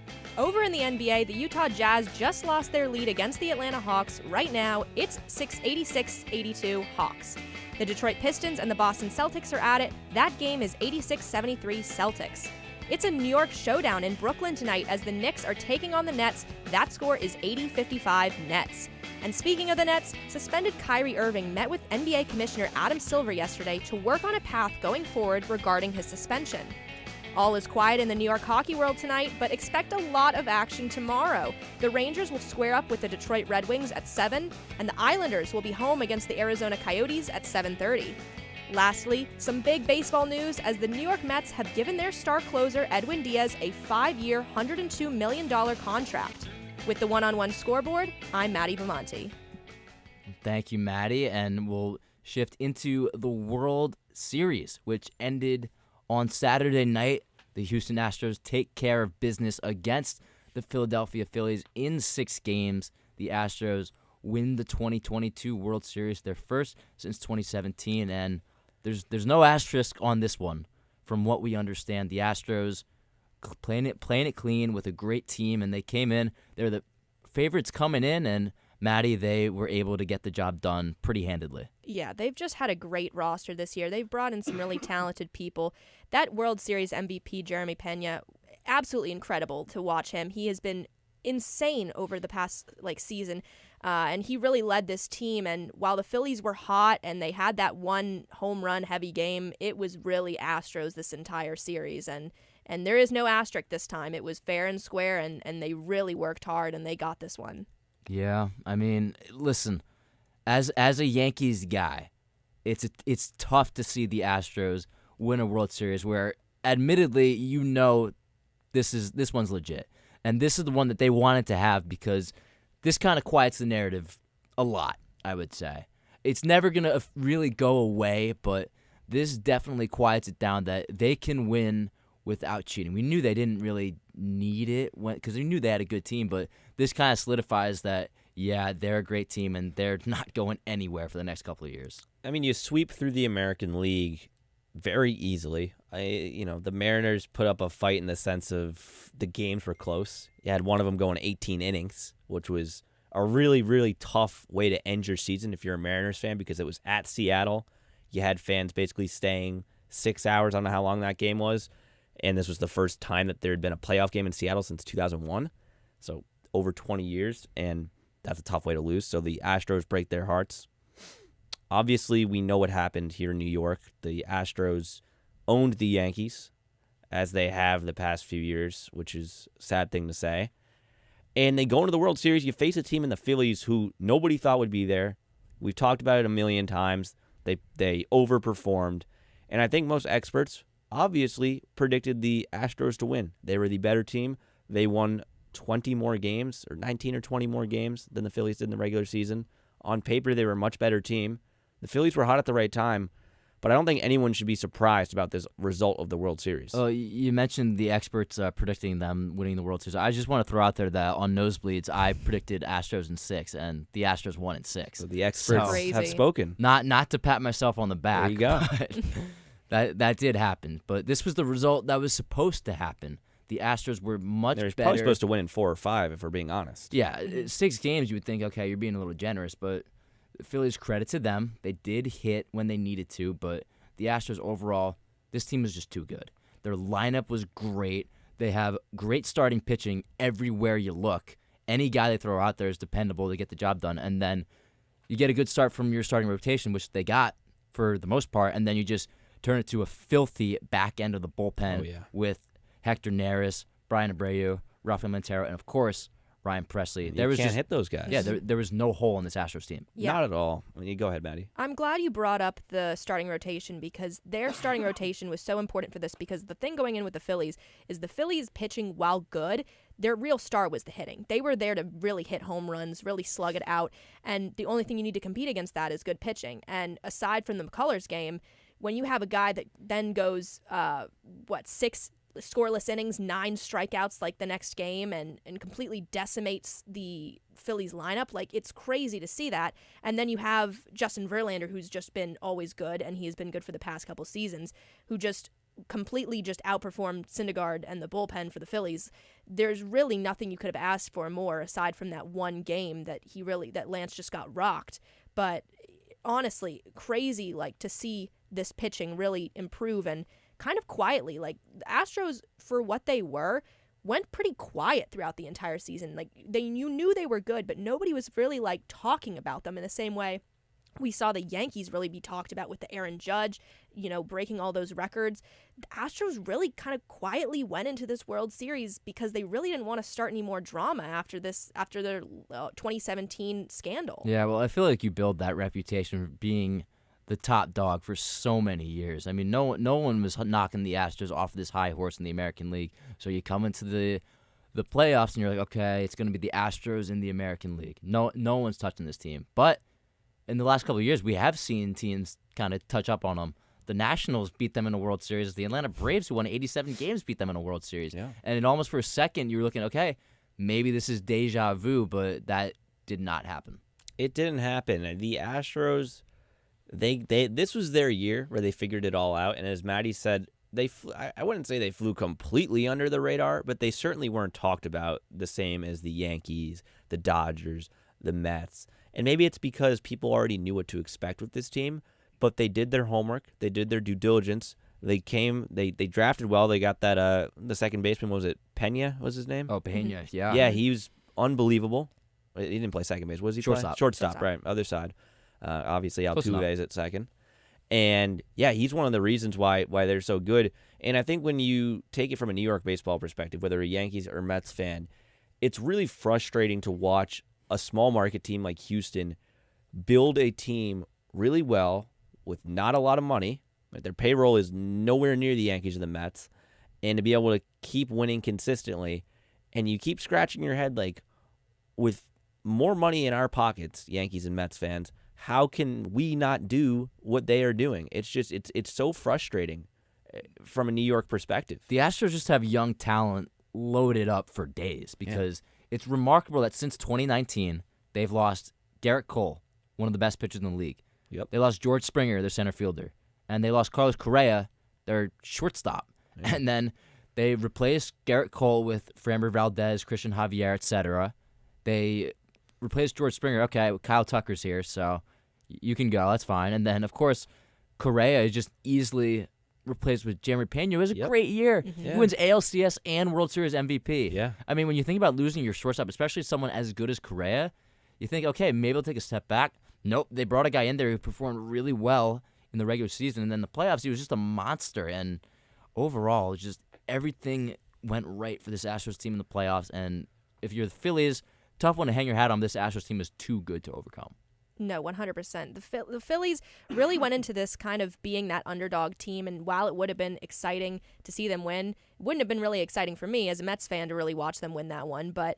the Utah Jazz just lost their lead against the Atlanta Hawks. Right now, it's 86-82 Hawks. The Detroit Pistons and the Boston Celtics are at it. That game is 86-73 Celtics. It's a New York showdown in Brooklyn tonight as the Knicks are taking on the Nets. That score is 80-55 Nets. And speaking of the Nets, suspended Kyrie Irving met with NBA Commissioner Adam Silver yesterday to work on a path going forward regarding his suspension. All is quiet in the New York hockey world tonight, but expect a lot of action tomorrow. The Rangers will square up with the Detroit Red Wings at 7, and the Islanders will be home against the Arizona Coyotes at 7:30. Lastly, some big baseball news as the New York Mets have given their star closer Edwin Diaz a 5-year, $102 million contract. With the one-on-one scoreboard, I'm Maddie Bimonte. Thank you, Maddie, and we'll shift into the World Series, which ended on Saturday night. The Houston Astros take care of business against the Philadelphia Phillies in 6 games. The Astros win the 2022 World Series, their first since 2017, and there's no asterisk on this one. From what we understand, the Astros playing it clean with a great team, and they came in. They're the favorites coming in, and Maddie, they were able to get the job done pretty handedly. Yeah, they've just had a great roster this year. They've brought in some really talented people. That World Series MVP, Jeremy Pena, absolutely incredible to watch him. He has been insane over the past season, and he really led this team. And while the Phillies were hot and they had that one home run heavy game, it was really Astros this entire series. And there is no asterisk this time. It was fair and square, and they really worked hard, and they got this one. Yeah, I mean, listen, as a Yankees guy, it's tough to see the Astros win a World Series where, admittedly, this one's legit, and this is the one that they wanted to have because this kind of quiets the narrative a lot. I would say it's never gonna really go away, but this definitely quiets it down that they can win without cheating. We knew they didn't really need it because we knew they had a good team, but this kind of solidifies that, yeah, they're a great team and they're not going anywhere for the next couple of years. I mean, you sweep through the American League very easily. The Mariners put up a fight in the sense of the games were close. You had one of them going 18 innings, which was a really, really tough way to end your season if you're a Mariners fan because it was at Seattle. You had fans basically staying 6 hours. I don't know how long that game was. And this was the first time that there had been a playoff game in Seattle since 2001. So over 20 years. And that's a tough way to lose. So the Astros break their hearts. Obviously, we know what happened here in New York. The Astros owned the Yankees, as they have the past few years, which is a sad thing to say. And they go into the World Series. You face a team in the Phillies who nobody thought would be there. We've talked about it a million times. They overperformed. And I think most experts obviously predicted the Astros to win. They were the better team. They won 20 more games, or 19 or 20 more games than the Phillies did in the regular season. On paper, they were a much better team. The Phillies were hot at the right time, but I don't think anyone should be surprised about this result of the World Series. Oh, you mentioned the experts predicting them winning the World Series. I just want to throw out there that on Nosebleeds, I predicted Astros in 6, and the Astros won in 6. So the experts have spoken. Not to pat myself on the back. There you go. But that did happen. But this was the result that was supposed to happen. The Astros were much better. They're probably supposed to win in 4 or 5, if we're being honest. Yeah, 6 games, you would think, okay, you're being a little generous, but the Phillies, credit to them. They did hit when they needed to, but the Astros overall, this team was just too good. Their lineup was great. They have great starting pitching everywhere you look. Any guy they throw out there is dependable to get the job done, and then you get a good start from your starting rotation, which they got for the most part, and then you just turn it to a filthy back end of the bullpen with Hector Neris, Brian Abreu, Rafael Montero, and of course, Ryan Presley. You can't hit those guys. Yeah, there was no hole in this Astros team. Yeah. Not at all. Go ahead, Maddie. I'm glad you brought up the starting rotation because their starting rotation was so important for this because the thing going in with the Phillies is the Phillies pitching, while good, their real star was the hitting. They were there to really hit home runs, really slug it out, and the only thing you need to compete against that is good pitching. And aside from the McCullers game, when you have a guy that then goes, 6 scoreless innings, 9 strikeouts like the next game and completely decimates the Phillies lineup, like it's crazy to see that. And then you have Justin Verlander, who's just been always good, and he's been good for the past couple seasons, who just completely just outperformed Syndergaard and the bullpen for the Phillies. There's really nothing you could have asked for more aside from that one game that Lance just got rocked. But honestly, crazy to see this pitching really improve and kind of quietly. The Astros, for what they were, went pretty quiet throughout the entire season. You knew they were good, but nobody was really talking about them in the same way we saw the Yankees really be talked about with the Aaron Judge, breaking all those records. The Astros really kind of quietly went into this World Series because they really didn't want to start any more drama after their 2017 scandal. Yeah, well, I feel like you build that reputation for being the top dog for so many years. I mean, no one was knocking the Astros off this high horse in the American League. So you come into the playoffs and you're like, okay, it's going to be the Astros in the American League. No one's touching this team. But in the last couple of years, we have seen teams kind of touch up on them. The Nationals beat them in a World Series. The Atlanta Braves, who won 87 games, beat them in a World Series. Yeah. And it almost for a second, you were looking, okay, maybe this is deja vu, but that did not happen. It didn't happen. The Astros, this was their year where they figured it all out. And as Maddie said, I wouldn't say they flew completely under the radar, but they certainly weren't talked about the same as the Yankees, the Dodgers, the Mets. And maybe it's because people already knew what to expect with this team, but they did their homework. They did their due diligence. They drafted well. They got that, the second baseman, was it Pena was his name? Oh, Pena, yeah. Yeah, he was unbelievable. He didn't play second base. What was he Shortstop. play? Shortstop, right. Other side. Obviously, Altuve is at second. And, yeah, he's one of the reasons why they're so good. And I think when you take it from a New York baseball perspective, whether a Yankees or Mets fan, it's really frustrating to watch a small market team like Houston build a team really well with not a lot of money. Their payroll is nowhere near the Yankees or the Mets. And to be able to keep winning consistently, and you keep scratching your head with more money in our pockets, Yankees and Mets fans, how can we not do what they are doing? It's just it's so frustrating from a New York perspective. The Astros just have young talent loaded up for days because it's remarkable that since 2019, they've lost Garrett Cole, one of the best pitchers in the league. Yep. They lost George Springer, their center fielder. And they lost Carlos Correa, their shortstop. Yeah. And then they replaced Garrett Cole with Framber Valdez, Christian Javier, etc. They replaced George Springer. Okay, Kyle Tucker's here, so you can go. That's fine. And then, of course, Correa is just easily replaced with Jeremy Pena. It was a great year. Mm-hmm. He wins ALCS and World Series MVP. Yeah. I mean, when you think about losing your shortstop, especially someone as good as Correa, you think, okay, maybe they'll take a step back. Nope, they brought a guy in there who performed really well in the regular season, and then the playoffs, he was just a monster. And overall, just everything went right for this Astros team in the playoffs. And if you're the Phillies, tough one to hang your hat on. This Astros team is too good to overcome. No, 100%. The Phillies really went into this kind of being that underdog team, and while it would have been exciting to see them win, it wouldn't have been really exciting for me as a Mets fan to really watch them win that one, but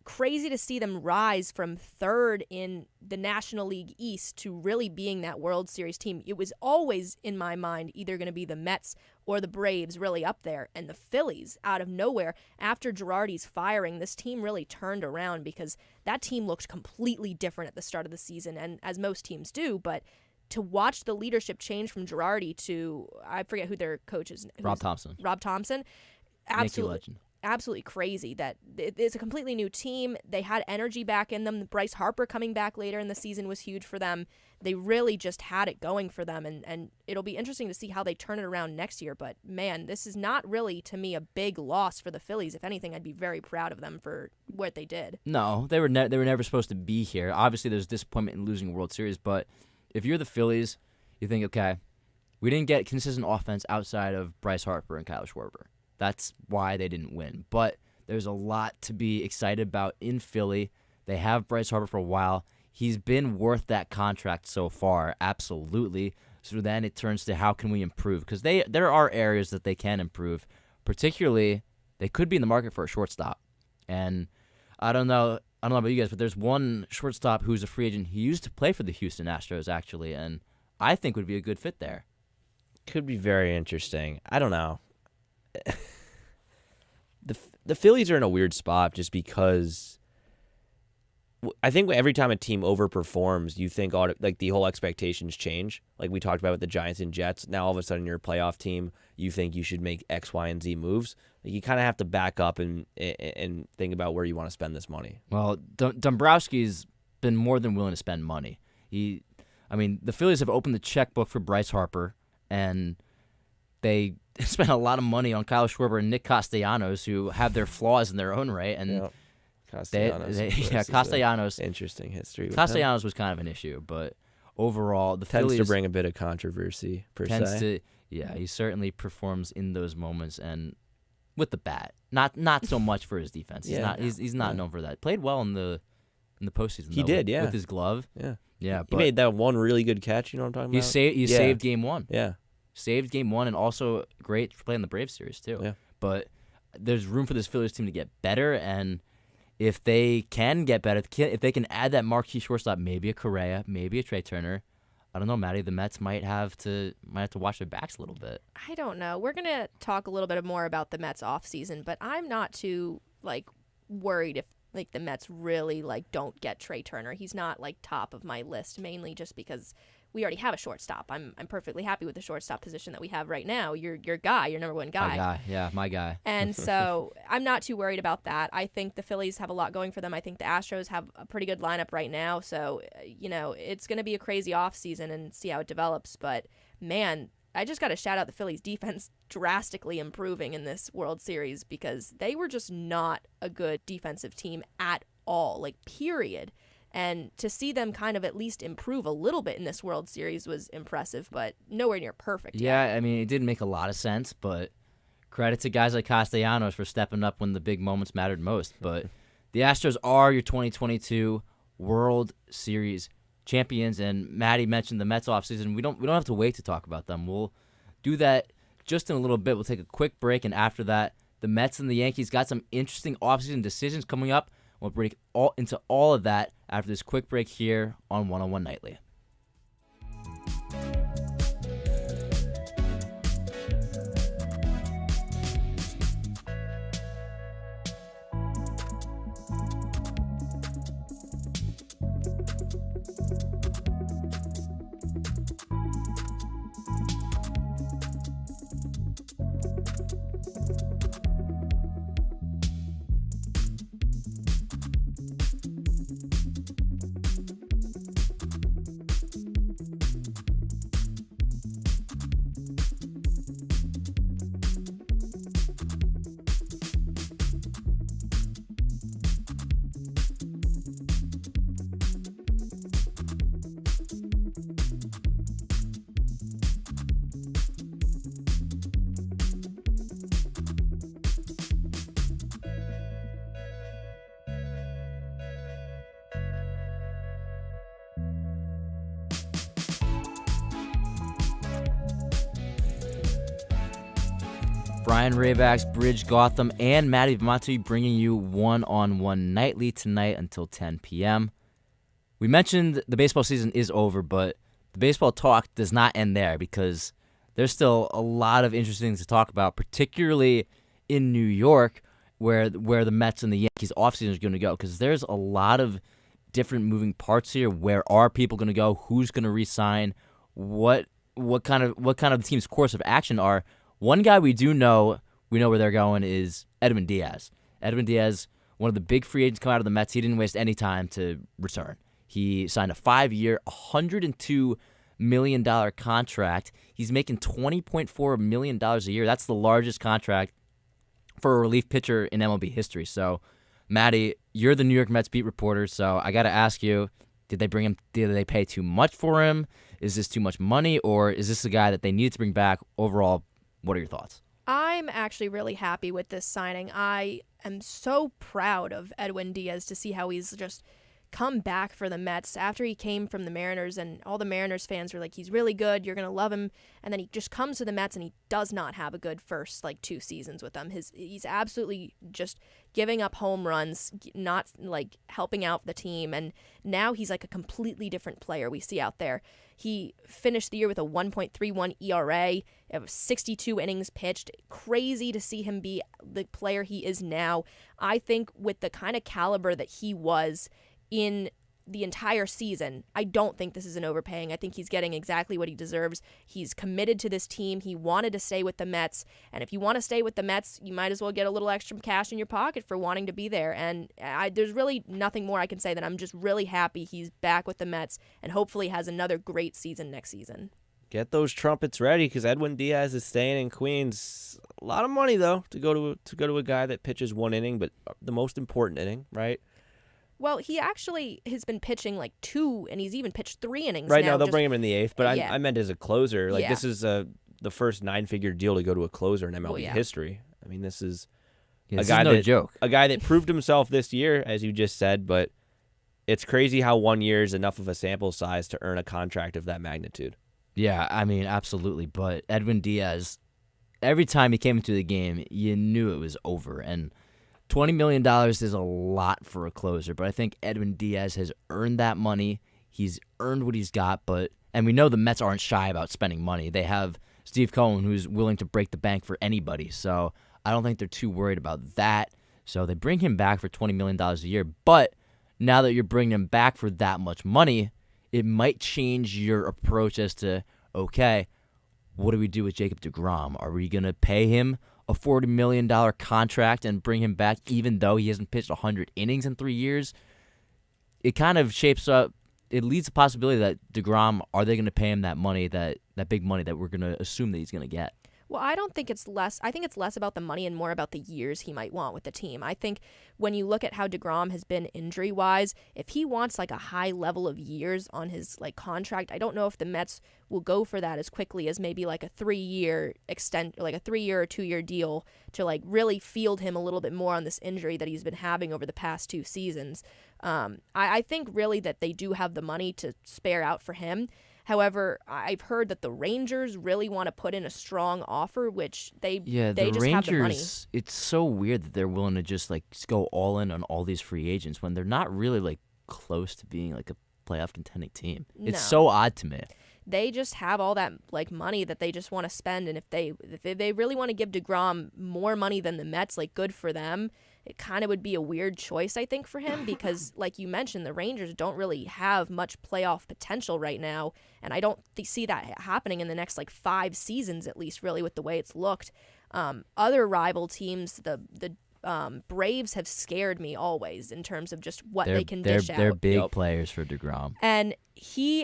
crazy to see them rise from third in the National League East to really being that World Series team. It was always, in my mind, either going to be the Mets or the Braves really up there. And the Phillies, out of nowhere, after Girardi's firing, this team really turned around because that team looked completely different at the start of the season, and as most teams do, but to watch the leadership change from Girardi to, I forget who their coach is. Rob Thompson. Absolutely. Legend. Absolutely crazy that it's a completely new team. They had energy back in them. Bryce Harper coming back later in the season was huge for them. They really just had it going for them, and it'll be interesting to see how they turn it around next year. But, man, this is not really, to me, a big loss for the Phillies. If anything, I'd be very proud of them for what they did. No, they were never supposed to be here. Obviously, there's disappointment in losing a World Series, but if you're the Phillies, you think, okay, we didn't get consistent offense outside of Bryce Harper and Kyle Schwarber. That's why they didn't win. But there's a lot to be excited about in Philly. They have Bryce Harper for a while. He's been worth that contract so far, absolutely. So then it turns to how can we improve? Because there are areas that they can improve. Particularly, they could be in the market for a shortstop. And I don't know about you guys, but there's one shortstop who's a free agent. He used to play for the Houston Astros, actually, and I think would be a good fit there. Could be very interesting. I don't know. The Phillies are in a weird spot just because I think every time a team overperforms, you think like the whole expectations change. Like we talked about with the Giants and Jets. Now all of a sudden you're a playoff team. You think you should make X, Y, and Z moves. Like you kind of have to back up and think about where you want to spend this money. Well, Dombrowski's been more than willing to spend money. The Phillies have opened the checkbook for Bryce Harper, and they spent a lot of money on Kyle Schwarber and Nick Castellanos, who have their flaws in their own right. And yep. Castellanos. Interesting history. Castellanos was kind of an issue, but overall, the tends Phillies to bring a bit of controversy per se. He certainly performs in those moments and with the bat. Not so much for his defense. He's not known for that. Played well in the postseason. He did, with his glove. Yeah. But he made that one really good catch. You know what I'm talking about? He saved Game 1. Yeah. Saved Game 1, and also great for playing the Braves series too. Yeah. But there's room for this Phillies team to get better, and if they can get better, if they can add that marquee shortstop, maybe a Correa, maybe a Trey Turner, I don't know, Maddie, the Mets might have to watch their backs a little bit. I don't know. We're gonna talk a little bit more about the Mets offseason, but I'm not too worried if the Mets really don't get Trey Turner. He's not top of my list, mainly just because we already have a shortstop. I'm perfectly happy with the shortstop position that we have right now. Your guy, your number one guy. My guy, yeah, my guy. And so I'm not too worried about that. I think the Phillies have a lot going for them. I think the Astros have a pretty good lineup right now. So, it's going to be a crazy offseason and see how it develops. But, man, I just got to shout out the Phillies defense drastically improving in this World Series because they were just not a good defensive team at all, period. And to see them kind of at least improve a little bit in this World Series was impressive, but nowhere near perfect yet. Yeah, it didn't make a lot of sense, but credit to guys like Castellanos for stepping up when the big moments mattered most. But the Astros are your 2022 World Series champions, and Maddie mentioned the Mets offseason. We don't have to wait to talk about them. We'll do that just in a little bit. We'll take a quick break, and after that, the Mets and the Yankees got some interesting offseason decisions coming up. We'll break into all of that after this quick break here on 101 Nightly. Brian Rabacs, Brij Gautam, and Maddie Bimonte bringing you one-on-one nightly tonight until 10 p.m. We mentioned the baseball season is over, but the baseball talk does not end there because there's still a lot of interesting things to talk about, particularly in New York, where the Mets and the Yankees offseason is going to go, because there's a lot of different moving parts here. Where are people going to go? Who's going to re-sign? What kind of the team's course of action are? One guy we know where they're going is Edwin Diaz. Edwin Diaz, one of the big free agents come out of the Mets. He didn't waste any time to return. He signed a 5-year, $102 million contract. He's making $20.4 million a year. That's the largest contract for a relief pitcher in MLB history. So, Maddie, you're the New York Mets beat reporter, so I got to ask you, did they pay too much for him? Is this too much money, or is this a guy that they needed to bring back? Overall, what are your thoughts? I'm actually really happy with this signing. I am so proud of Edwin Diaz to see how he's just come back for the Mets after he came from the Mariners, and all the Mariners fans were like, he's really good, you're going to love him, and then he just comes to the Mets and he does not have a good first 2 seasons with them. He's absolutely just giving up home runs, not helping out the team, and now he's a completely different player we see out there. He finished the year with a 1.31 ERA, 62 innings pitched. Crazy to see him be the player he is now. I think with the kind of caliber that he was in the entire season, I don't think this is an overpaying. I think he's getting exactly what he deserves. He's committed to this team. He wanted to stay with the Mets. And if you want to stay with the Mets, you might as well get a little extra cash in your pocket for wanting to be there. And there's really nothing more I can say than I'm just really happy he's back with the Mets and hopefully has another great season next season. Get those trumpets ready, because Edwin Diaz is staying in Queens. A lot of money, though, to go to a guy that pitches 1 inning, but the most important inning, right? Well, he actually has been pitching 2, and he's even pitched 3 innings. Right now, they'll bring him in the 8th, but yeah. I meant as a closer. Yeah. This is the first 9-figure deal to go to a closer in MLB history. I mean, this is a guy joke. A guy that proved himself this year, as you just said, but it's crazy how 1 year is enough of a sample size to earn a contract of that magnitude. Yeah, I mean, absolutely. But Edwin Diaz, every time he came into the game, you knew it was over, and $20 million is a lot for a closer, but I think Edwin Diaz has earned that money. He's earned what he's got, and we know the Mets aren't shy about spending money. They have Steve Cohen, who's willing to break the bank for anybody, so I don't think they're too worried about that. So they bring him back for $20 million a year, but now that you're bringing him back for that much money, it might change your approach as to, okay, what do we do with Jacob deGrom? Are we going to pay him a $40 million contract and bring him back even though he hasn't pitched 100 innings in 3 years? It kind of shapes up, it leads to the possibility that deGrom, are they going to pay him that money, that big money that we're going to assume that he's going to get? Well, I don't think it's less. I think it's less about the money and more about the years he might want with the team. I think when you look at how deGrom has been injury-wise, if he wants a high level of years on his contract, I don't know if the Mets will go for that as quickly as maybe a 3-year a 3-year or 2-year deal to really field him a little bit more on this injury that he's been having over the past 2 seasons. I think really that they do have the money to spare out for him. However, I've heard that the Rangers really want to put in a strong offer, which they just Rangers, have the money. It's so weird that they're willing to just go all in on all these free agents when they're not really close to being a playoff contending team. No. It's so odd to me. They just have all that money that they just want to spend, and if they really want to give deGrom more money than the Mets, good for them. It kind of would be a weird choice, I think, for him because, like you mentioned, the Rangers don't really have much playoff potential right now, and I don't see that happening in the next 5 seasons at least, really, with the way it's looked. Other rival teams, the Braves have scared me always in terms of just what they can dish out. They're big players for deGrom. And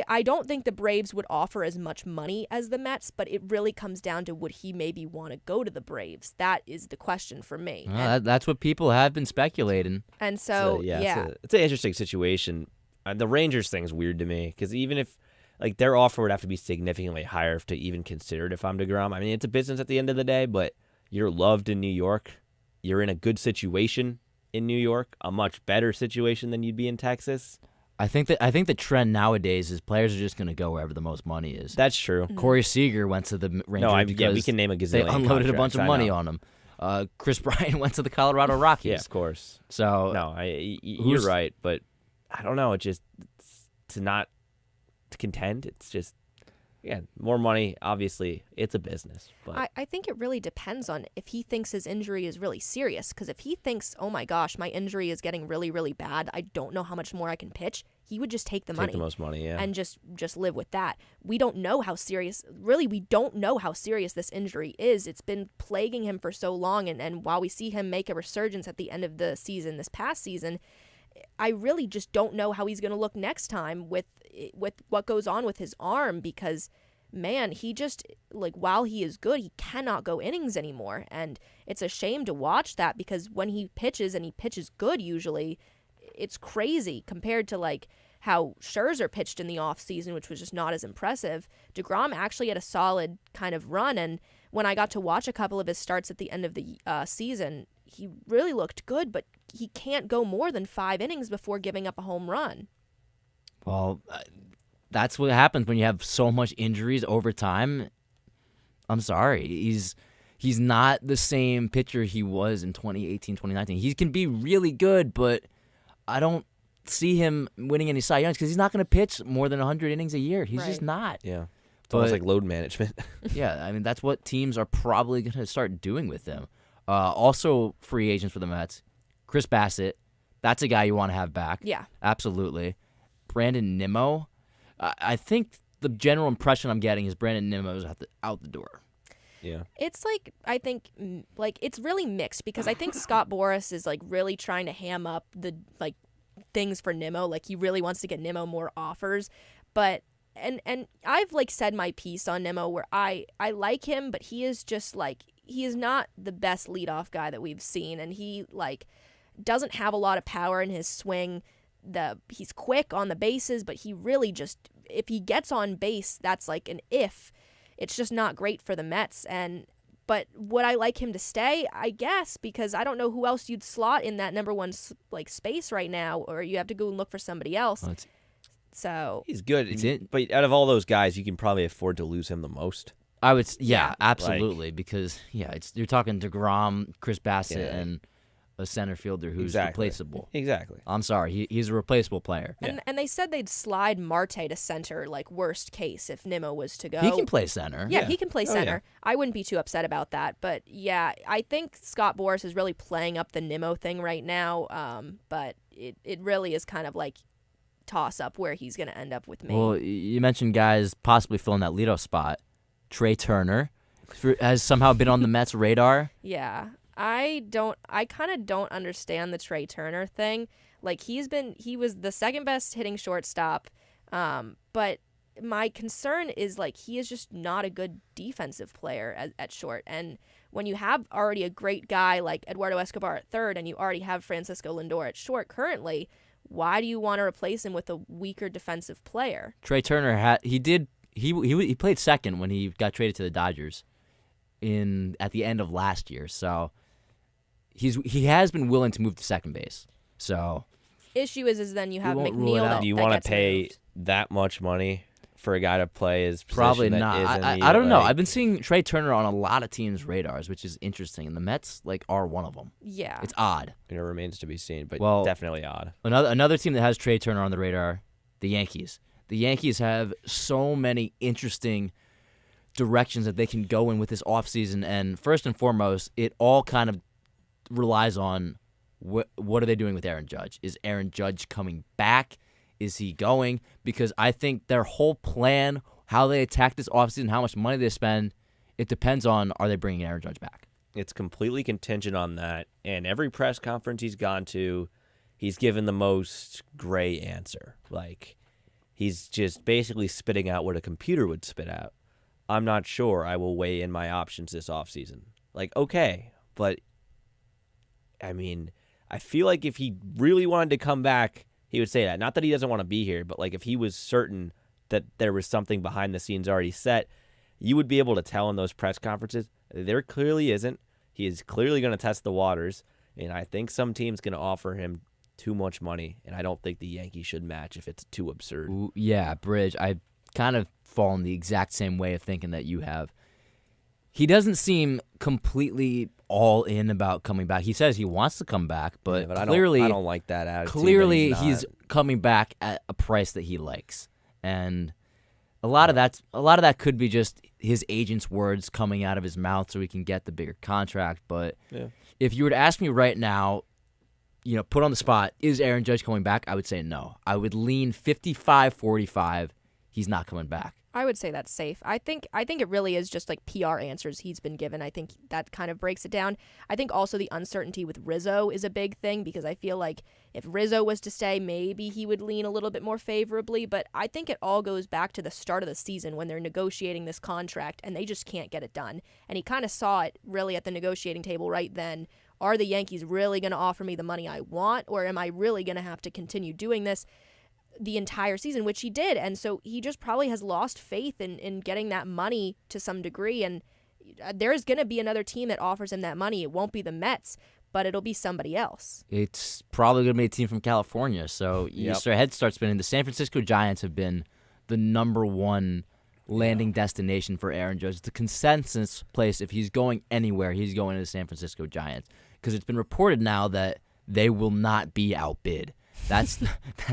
I don't think the Braves would offer as much money as the Mets, but it really comes down to would he maybe want to go to the Braves? That is the question for me. That's what people have been speculating. And so, it's an interesting situation. The Rangers thing's weird to me because even if their offer would have to be significantly higher to even consider it if I'm deGrom. I mean, it's a business at the end of the day, but you're loved in New York. You're in a good situation in New York, a much better situation than you'd be in Texas. I think the trend nowadays is players are just going to go wherever the most money is. That's true. Corey Seager went to the Rangers because we can name a they gazillion unloaded a bunch contracts, of money on him. Chris Bryant went to the Colorado Rockies. Yeah, of course. So No, you're right, but I don't know. To contend, it's just, yeah, more money. Obviously, it's a business. But I think it really depends on if he thinks his injury is really serious. Because if he thinks, oh my gosh, my injury is getting really, really bad, I don't know how much more I can pitch, he would just take the money. Take the most money, yeah. And just live with that. We don't know how serious, really, we don't know how serious this injury is. It's been plaguing him for so long. And while we see him make a resurgence at the end of the season, this past season, I really just don't know how he's going to look next time with what goes on with his arm, because man, he just, like, while he is good, he cannot go innings anymore. And it's a shame to watch that, because when he pitches, and he pitches good usually, it's crazy compared to like how Scherzer pitched in the offseason, which was just not as impressive. DeGrom actually had a solid kind of run, and when I got to watch a couple of his starts at the end of the season, he really looked good, but he can't go more than 5 innings before giving up a home run. Well, that's what happens when you have so much injuries over time. I'm sorry. He's not the same pitcher he was in 2018, 2019. He can be really good, but I don't see him winning any Cy Youngs because he's not going to pitch more than 100 innings a year. He's just not. Yeah. It's almost like load management. Yeah, I mean, that's what teams are probably going to start doing with him. Also, free agents for the Mets. Chris Bassett, that's a guy you want to have back. Yeah. Absolutely. Brandon Nimmo. I think the general impression I'm getting is Brandon Nimmo is out the door. Yeah. It's like, I think, like, it's really mixed, because I think Scott Boras is like really trying to ham up the like things for Nimmo. Like, he really wants to get Nimmo more offers. But and I've like said my piece on Nimmo where I like him, but he is just like, he is not the best leadoff guy that we've seen, and he like doesn't have a lot of power in his swing. He's quick on the bases, but he really just, if he gets on base, that's like an if. It's just not great for the Mets. But would I like him to stay? I guess, because I don't know who else you'd slot in that number one like space right now, or you have to go and look for somebody else. Well, So he's good, but out of all those guys, you can probably afford to lose him the most. I would, absolutely, because you're talking DeGrom, Chris Bassett, and a center fielder who's replaceable. Exactly. I'm sorry, he's a replaceable player. And they said they'd slide Marte to center, like worst case, if Nimmo was to go. He can play center. Yeah, he can play center. Yeah. I wouldn't be too upset about that. But yeah, I think Scott Boras is really playing up the Nimmo thing right now. But it really is kind of like toss up where he's going to end up with me. Well, you mentioned guys possibly filling that leadoff spot. Trey Turner has somehow been on the Mets' radar. Yeah. I kind of don't understand the Trey Turner thing. Like, he was the second best hitting shortstop. But my concern is, like, he is just not a good defensive player at short. And when you have already a great guy like Eduardo Escobar at third, and you already have Francisco Lindor at short currently, why do you want to replace him with a weaker defensive player? Trey Turner he played second when he got traded to the Dodgers at the end of last year. So he has been willing to move to second base. So issue is then you have won't rule it McNeil. out. Do you want to pay that much money for a guy to play his position? Probably that not. isn't I don't know. like- I've been seeing Trey Turner on a lot of teams' radars, which is interesting, and the Mets are one of them. Yeah. It's odd. It remains to be seen, but Well, definitely odd. Another team that has Trey Turner on the radar, the Yankees. The Yankees have so many interesting directions that they can go in with this offseason, and first and foremost, it all kind of relies on what are they doing with Aaron Judge? Is Aaron Judge coming back? Is he going? Because I think their whole plan, how they attack this offseason, how much money they spend, it depends on, are they bringing Aaron Judge back? It's completely contingent on that, and every press conference he's gone to, he's given the most gray answer. Like, he's just basically spitting out what a computer would spit out. I'm not sure. I will weigh in my options this offseason. Like, okay, but I mean, I feel like if he really wanted to come back, he would say that. Not that he doesn't want to be here, but like if he was certain that there was something behind the scenes already set, you would be able to tell in those press conferences. There clearly isn't. He is clearly going to test the waters, and I think some team's going to offer him too much money, and I don't think the Yankees should match if it's too absurd. Ooh, yeah, Brij, I kind of fall in the exact same way of thinking that you have. He doesn't seem completely all in about coming back. He says he wants to come back, but, Yeah, clearly, I don't like that attitude. clearly that he's not. coming back at a price that he likes, and a lot of that could be just his agent's words coming out of his mouth so he can get the bigger contract. But Yeah. if you were to ask me right now, put on the spot, is Aaron Judge coming back? I would say no. I would lean 55-45. He's not coming back. I would say that's safe. I think it really is just like PR answers he's been given. I think that kind of breaks it down. I think also the uncertainty with Rizzo is a big thing because I feel like if Rizzo was to stay, maybe he would lean a little bit more favorably. But I think it all goes back to the start of the season when they're negotiating this contract and they just can't get it done. And he kind of saw it really at the negotiating table right then. Are the Yankees really going to offer me the money I want, or am I really going to have to continue doing this the entire season, which he did? And so he just probably has lost faith in getting that money to some degree. And there's going to be another team that offers him that money. It won't be the Mets, but it'll be somebody else. It's probably going to be a team from California. So your head starts spinning. The San Francisco Giants have been the number one landing destination for Aaron Judge. It's the consensus place. If he's going anywhere, he's going to the San Francisco Giants. Because it's been reported now that they will not be outbid. That's the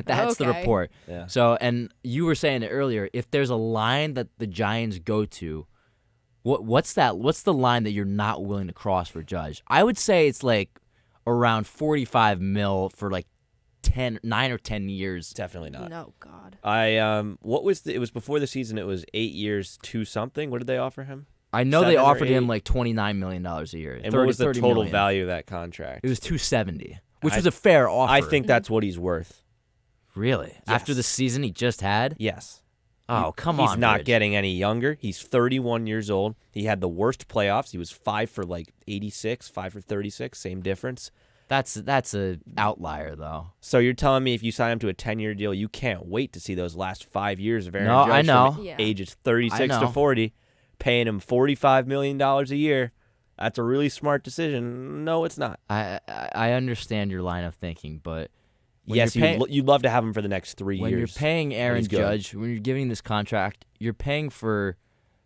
Okay. report. Yeah. So, and you were saying it earlier, if there's a line that the Giants go to, what's that? What's the line that you're not willing to cross for Judge? I would say it's like around 45 mil for like 9 or 10 years. Definitely not. No, God. What was it was before the season? It was 8 years, 2 something. What did they offer him? I know they 7 or offered him 8? like $29 million a year. And what was the 30 total million. value of that contract? It was $270, which I- was a fair offer. I think that's what he's worth. Really? After the season he just had? Yes. Oh, come on. He's not Brij. getting any younger. He's 31 years old. He had the worst playoffs. He was 5 for like 86, 5 for 36, same difference. That's a outlier though. So you're telling me if you sign him to a 10-year deal, you can't wait to see those last 5 years of Aaron No, Judge I know. from Yeah. ages 36 I to know. 40, paying him $45 million a year. That's a really smart decision. No, it's not. I understand your line of thinking, but when Yes, you're paying, you'd love to have him for the next 3 when years. you're paying Aaron he's good. Judge, when you're giving this contract, you're paying for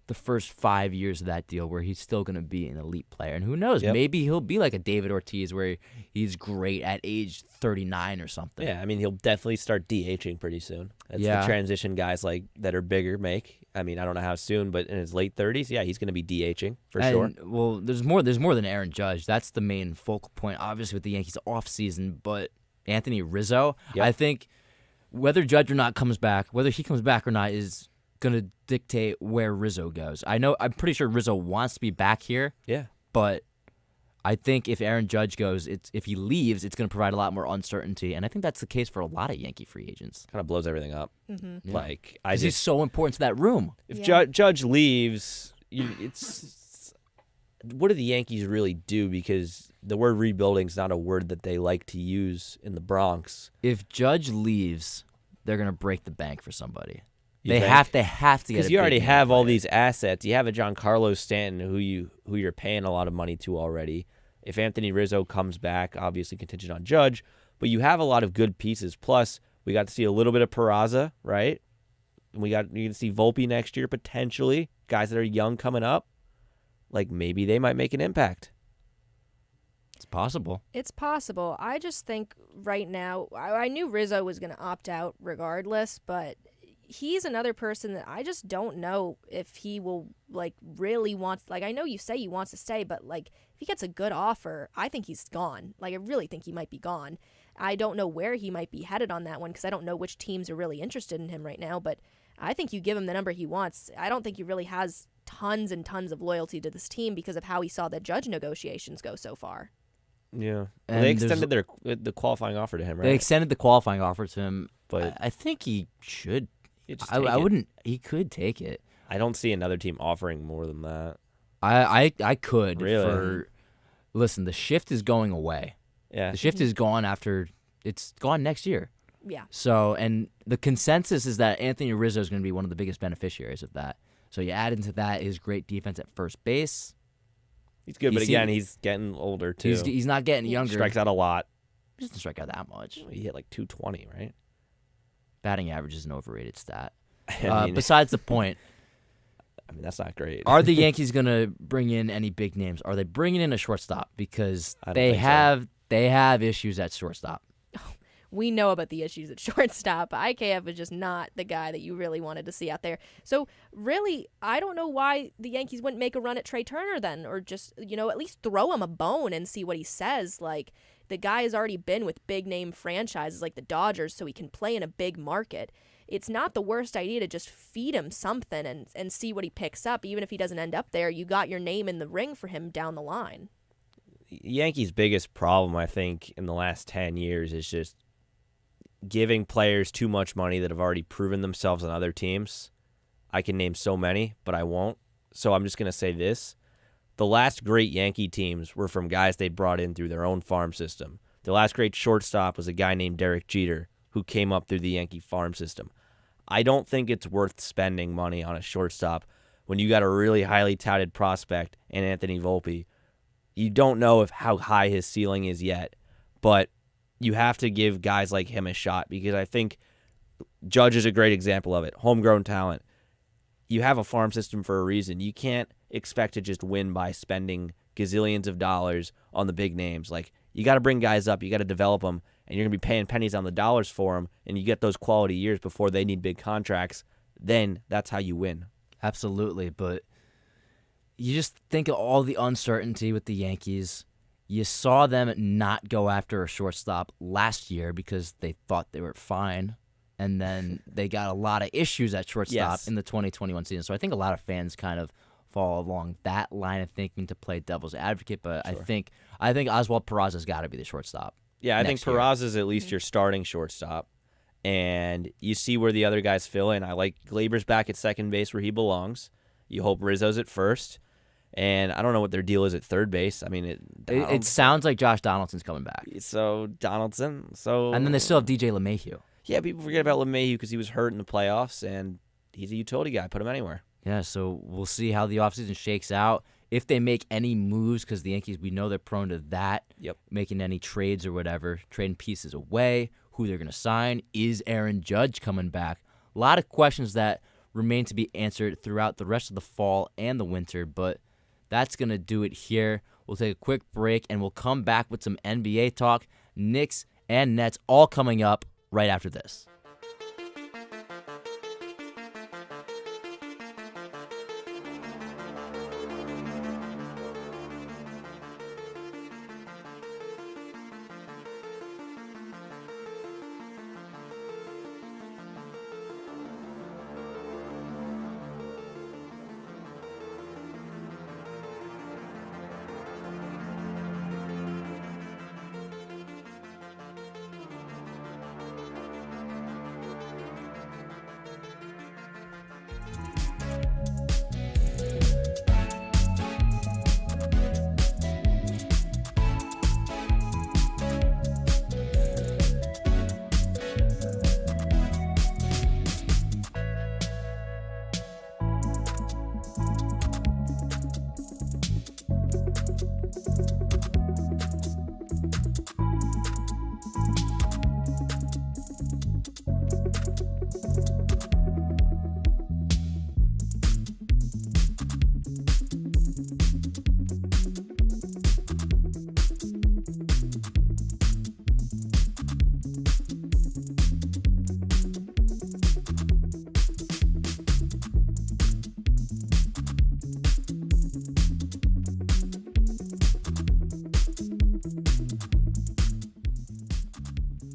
the first 5 years of that deal where he's still going to be an elite player. And who knows, Yep. maybe he'll be like a David Ortiz where he's great at age 39 or something. Yeah, I mean, he'll definitely start DHing pretty soon. That's Yeah. the transition guys like that are bigger make. I mean, I don't know how soon, but in his late 30s, yeah, he's going to be DHing for sure. Well, there's more than Aaron Judge. That's the main focal point, obviously, with the Yankees offseason. But Anthony Rizzo, Yep. I think whether Judge or not comes back, whether he comes back or not is going to dictate where Rizzo goes. I'm pretty sure Rizzo wants to be back here, Yeah. but I think if Aaron Judge goes, if he leaves, it's going to provide a lot more uncertainty. And I think that's the case for a lot of Yankee free agents. Kind of blows everything up. Mm-hmm. Yeah. Like, I 'Cause he's just, so important to that room. if Yeah. Judge leaves, it's what do the Yankees really do? Because the word rebuilding is not a word that they like to use in the Bronx. If Judge leaves, they're going to break the bank for somebody. You They think? have to get Because a you big already name have all player. these assets. You have a Giancarlo Stanton who you're paying a lot of money to already. If Anthony Rizzo comes back, obviously contingent on Judge, but you have a lot of good pieces. Plus, we got to see a little bit of Peraza, right? And you can see Volpe next year potentially. Guys that are young coming up, like maybe they might make an impact. It's possible. It's possible. I just think right now, I knew Rizzo was going to opt out regardless, but he's another person that I just don't know if he will really wants. I know you say he wants to stay, but if he gets a good offer, I think he's gone. I really think he might be gone. I don't know where he might be headed on that one because I don't know which teams are really interested in him right now, but I think you give him the number he wants. I don't think he really has tons and tons of loyalty to this team because of how he saw the Judge negotiations go so far. Yeah, And they there's- extended the qualifying offer to him, right? They extended the qualifying offer to him, But I think he should. you just I take it. wouldn't. He could take it. I don't see another team offering more than that. I could. Really? Listen, the shift is going away. Yeah, The shift is gone after. It's gone next year. Yeah. So, and the consensus is that Anthony Rizzo is going to be one of the biggest beneficiaries of that. So you add into that his great defense at first base. he's good, but He's- again, he's getting older too. He's not getting younger. Strikes out a lot. He doesn't strike out that much. He hit like 220, right? Batting average is an overrated stat. I mean, Besides the point, that's not great. are the Yankees going to bring in any big names? Are they bringing in a shortstop? Because I don't they think so. have issues at shortstop. We know about the issues at shortstop. IKF is just not the guy that you really wanted to see out there. So really, I don't know why the Yankees wouldn't make a run at Trey Turner then, or just, at least throw him a bone and see what he says. Like, the guy has already been with big name franchises like the Dodgers, so he can play in a big market. It's not the worst idea to just feed him something and see what he picks up. Even if he doesn't end up there, you got your name in the ring for him down the line. Yankees' biggest problem, I think, in the last 10 years is just giving players too much money that have already proven themselves on other teams. I can name so many, but I won't. So I'm just going to say this. The last great Yankee teams were from guys they brought in through their own farm system. The last great shortstop was a guy named Derek Jeter, who came up through the Yankee farm system. I don't think it's worth spending money on a shortstop when you got a really highly touted prospect in Anthony Volpe. You don't know how high his ceiling is yet, but you have to give guys like him a shot, because I think Judge is a great example of it. Homegrown talent. You have a farm system for a reason. You can't expect to just win by spending gazillions of dollars on the big names. Like, you got to bring guys up, you got to develop them, and you're going to be paying pennies on the dollars for them, and you get those quality years before they need big contracts. Then that's how you win. Absolutely, but you just think of all the uncertainty with the Yankees. You saw them not go after a shortstop last year because they thought they were fine, and then they got a lot of issues at shortstop in the 2021 season. So I think a lot of fans kind of fall along that line of thinking to play devil's advocate, but Sure. I think Oswald Peraza's got to be the shortstop. Yeah, I think next year. Peraza's at least your starting shortstop, and you see where the other guys fill in. I like Glaber's back at second base where he belongs. You hope Rizzo's at first. And I don't know what their deal is at third base. I mean, It sounds like Josh Donaldson's coming back. So Donaldson. And then they still have DJ LeMahieu. Yeah, people forget about LeMahieu because he was hurt in the playoffs, and he's a utility guy. Put him anywhere. Yeah, so we'll see how the offseason shakes out. If they make any moves, because the Yankees, we know they're prone to that, making any trades or whatever, trading pieces away, who they're going to sign. Is Aaron Judge coming back? A lot of questions that remain to be answered throughout the rest of the fall and the winter, but that's going to do it here. We'll take a quick break, and we'll come back with some NBA talk, Knicks and Nets, all coming up right after this.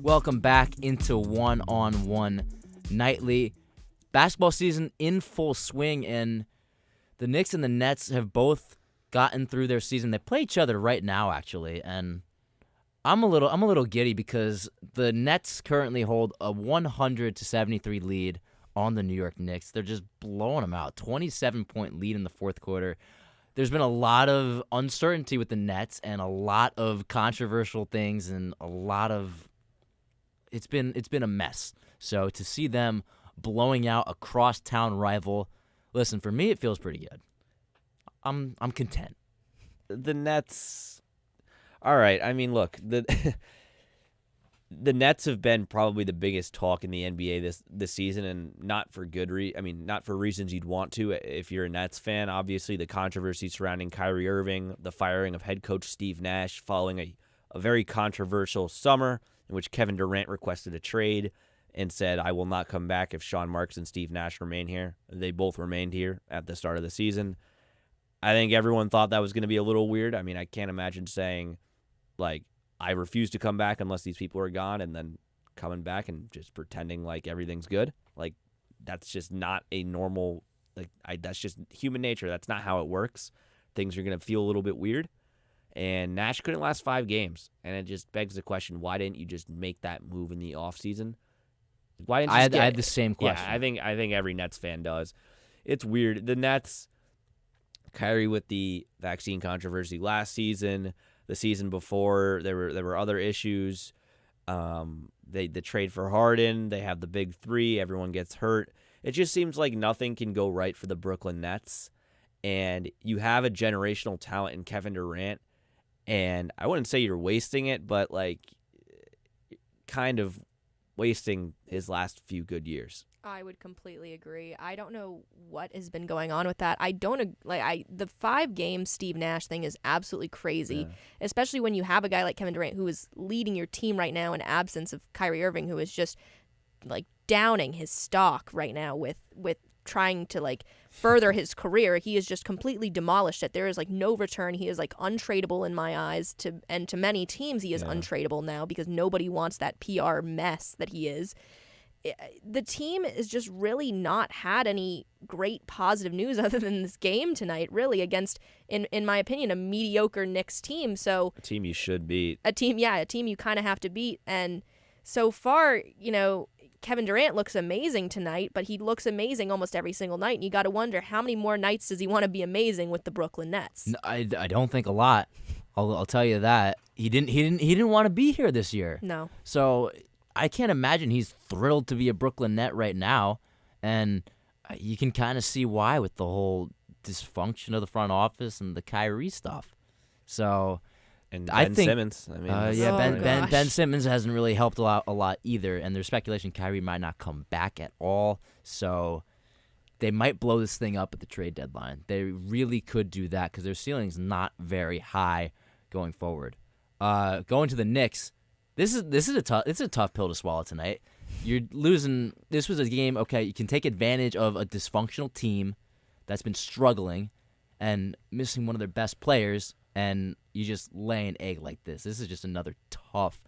Welcome back into One-on-One Nightly. Basketball season in full swing, and the Knicks and the Nets have both gotten through their season. They play each other right now, actually, and I'm a little giddy because the Nets currently hold a 100-73 lead on the New York Knicks. They're just blowing them out. 27-point lead in the fourth quarter. There's been a lot of uncertainty with the Nets and a lot of controversial things and a lot of it's been a mess. So to see them blowing out a crosstown rival, listen, for me it feels pretty good. I'm content. The Nets. All right. I mean, look, the Nets have been probably the biggest talk in the NBA this season, and not for not for reasons you'd want to if you're a Nets fan. Obviously, the controversy surrounding Kyrie Irving, the firing of head coach Steve Nash following a very controversial summer in which Kevin Durant requested a trade and said, "I will not come back if Sean Marks and Steve Nash remain here." They both remained here at the start of the season. I think everyone thought that was going to be a little weird. I mean, I can't imagine saying, like, I refuse to come back unless these people are gone, and then coming back and just pretending like everything's good. Like, that's just not a normal, that's just human nature. That's not how it works. Things are going to feel a little bit weird. And Nash couldn't last 5 games. And it just begs the question, why didn't you just make that move in the offseason? Why didn't you I had the same question. Yeah, I think every Nets fan does. It's weird. The Nets, Kyrie with the vaccine controversy last season, the season before, there were other issues. The trade for Harden, they have the big 3, everyone gets hurt. It just seems like nothing can go right for the Brooklyn Nets. And you have a generational talent in Kevin Durant, and I wouldn't say you're wasting it, but like kind of wasting his last few good years. I would completely agree. I don't know what has been going on with that. The 5-game Steve Nash thing is absolutely crazy, especially when you have a guy like Kevin Durant who is leading your team right now in absence of Kyrie Irving, who is just like downing his stock right now with trying to like further his career. He is just completely demolished it. There is like no return. He is like untradeable in my eyes, to many teams he is untradeable now because nobody wants that PR mess that he is. The team has just really not had any great positive news other than this game tonight, really, against, in my opinion, a mediocre Knicks team. So a team you should beat. A team you kind of have to beat. And so far, Kevin Durant looks amazing tonight, but he looks amazing almost every single night. And you got to wonder, how many more nights does he want to be amazing with the Brooklyn Nets? No, I don't think a lot. I'll tell you that. He didn't want to be here this year. No. So I can't imagine he's thrilled to be a Brooklyn Net right now, and you can kind of see why with the whole dysfunction of the front office and the Kyrie stuff. So, and Ben I think Simmons. I mean, Ben Simmons hasn't really helped a lot either, and there's speculation Kyrie might not come back at all. So they might blow this thing up at the trade deadline. They really could do that because their ceiling's not very high going forward. Going to the Knicks. This is a tough pill to swallow tonight. You're losing. This was a game. Okay, you can take advantage of a dysfunctional team that's been struggling and missing one of their best players, and you just lay an egg like this. This is just another tough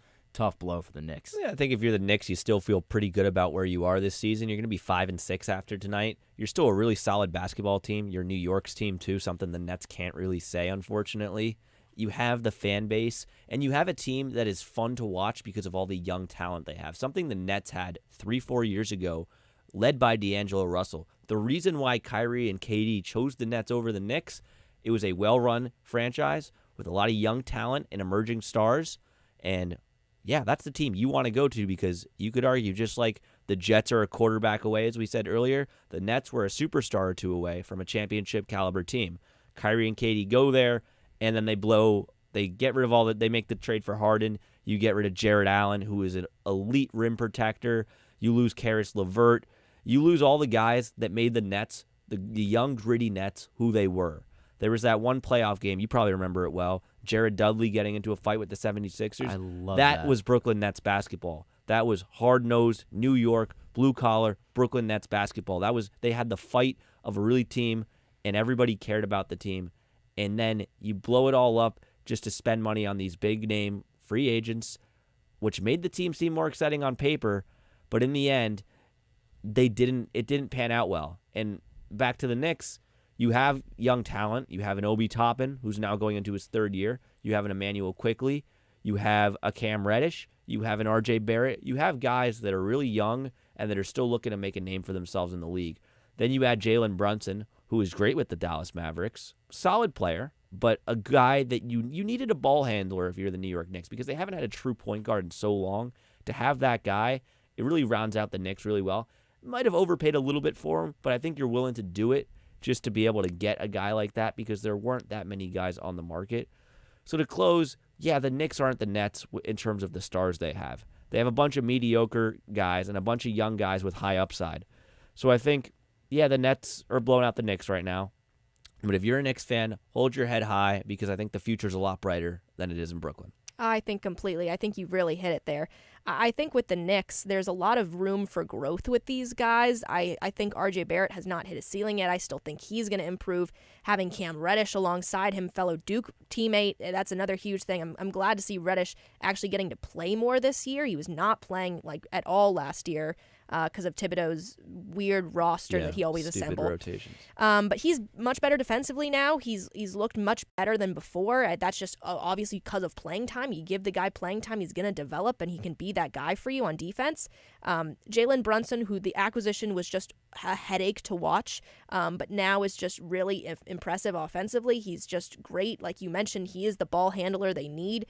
blow for the Knicks. Yeah, I think if you're the Knicks, you still feel pretty good about where you are this season. You're going to be 5-6 after tonight. You're still a really solid basketball team. You're New York's team too, something the Nets can't really say, unfortunately. You have the fan base, and you have a team that is fun to watch because of all the young talent they have. Something the Nets had 3-4 years ago, led by D'Angelo Russell. The reason why Kyrie and KD chose the Nets over the Knicks, it was a well-run franchise with a lot of young talent and emerging stars. And, yeah, that's the team you want to go to because you could argue just like the Jets are a quarterback away, as we said earlier, the Nets were a superstar or two away from a championship-caliber team. Kyrie and KD go there, and then they get rid of all that. They make the trade for Harden. You get rid of Jared Allen, who is an elite rim protector. You lose Karis LeVert. You lose all the guys that made the Nets, the young, gritty Nets, who they were. There was that one playoff game. You probably remember it well. Jared Dudley getting into a fight with the 76ers. I love that. That was Brooklyn Nets basketball. That was hard-nosed, New York, blue-collar, Brooklyn Nets basketball. They had the fight of a really team, and everybody cared about the team. And then you blow it all up just to spend money on these big-name free agents, which made the team seem more exciting on paper. But in the end, it didn't pan out well. And back to the Knicks, you have young talent. You have an Obi Toppin, who's now going into his 3rd year. You have an Emmanuel Quickley. You have a Cam Reddish. You have an R.J. Barrett. You have guys that are really young and that are still looking to make a name for themselves in the league. Then you add Jalen Brunson, who is great with the Dallas Mavericks. Solid player, but a guy that you needed a ball handler if you're the New York Knicks because they haven't had a true point guard in so long. To have that guy, it really rounds out the Knicks really well. Might have overpaid a little bit for him, but I think you're willing to do it just to be able to get a guy like that because there weren't that many guys on the market. So to close, yeah, the Knicks aren't the Nets in terms of the stars they have. They have a bunch of mediocre guys and a bunch of young guys with high upside. So I think, yeah, the Nets are blowing out the Knicks right now. But if you're a Knicks fan, hold your head high because I think the future's a lot brighter than it is in Brooklyn. I think completely. I think you really hit it there. I think with the Knicks, there's a lot of room for growth with these guys. I think RJ Barrett has not hit his ceiling yet. I still think he's going to improve. Having Cam Reddish alongside him, fellow Duke teammate, that's another huge thing. I'm glad to see Reddish actually getting to play more this year. He was not playing like at all last year because of Thibodeau's weird roster that he always assembled. Rotations. But he's much better defensively now. He's looked much better than before. That's just obviously because of playing time. You give the guy playing time, he's going to develop, and he can be that guy for you on defense. Jalen Brunson, who the acquisition was just a headache to watch, but now is just really impressive offensively. He's just great. Like you mentioned, he is the ball handler they need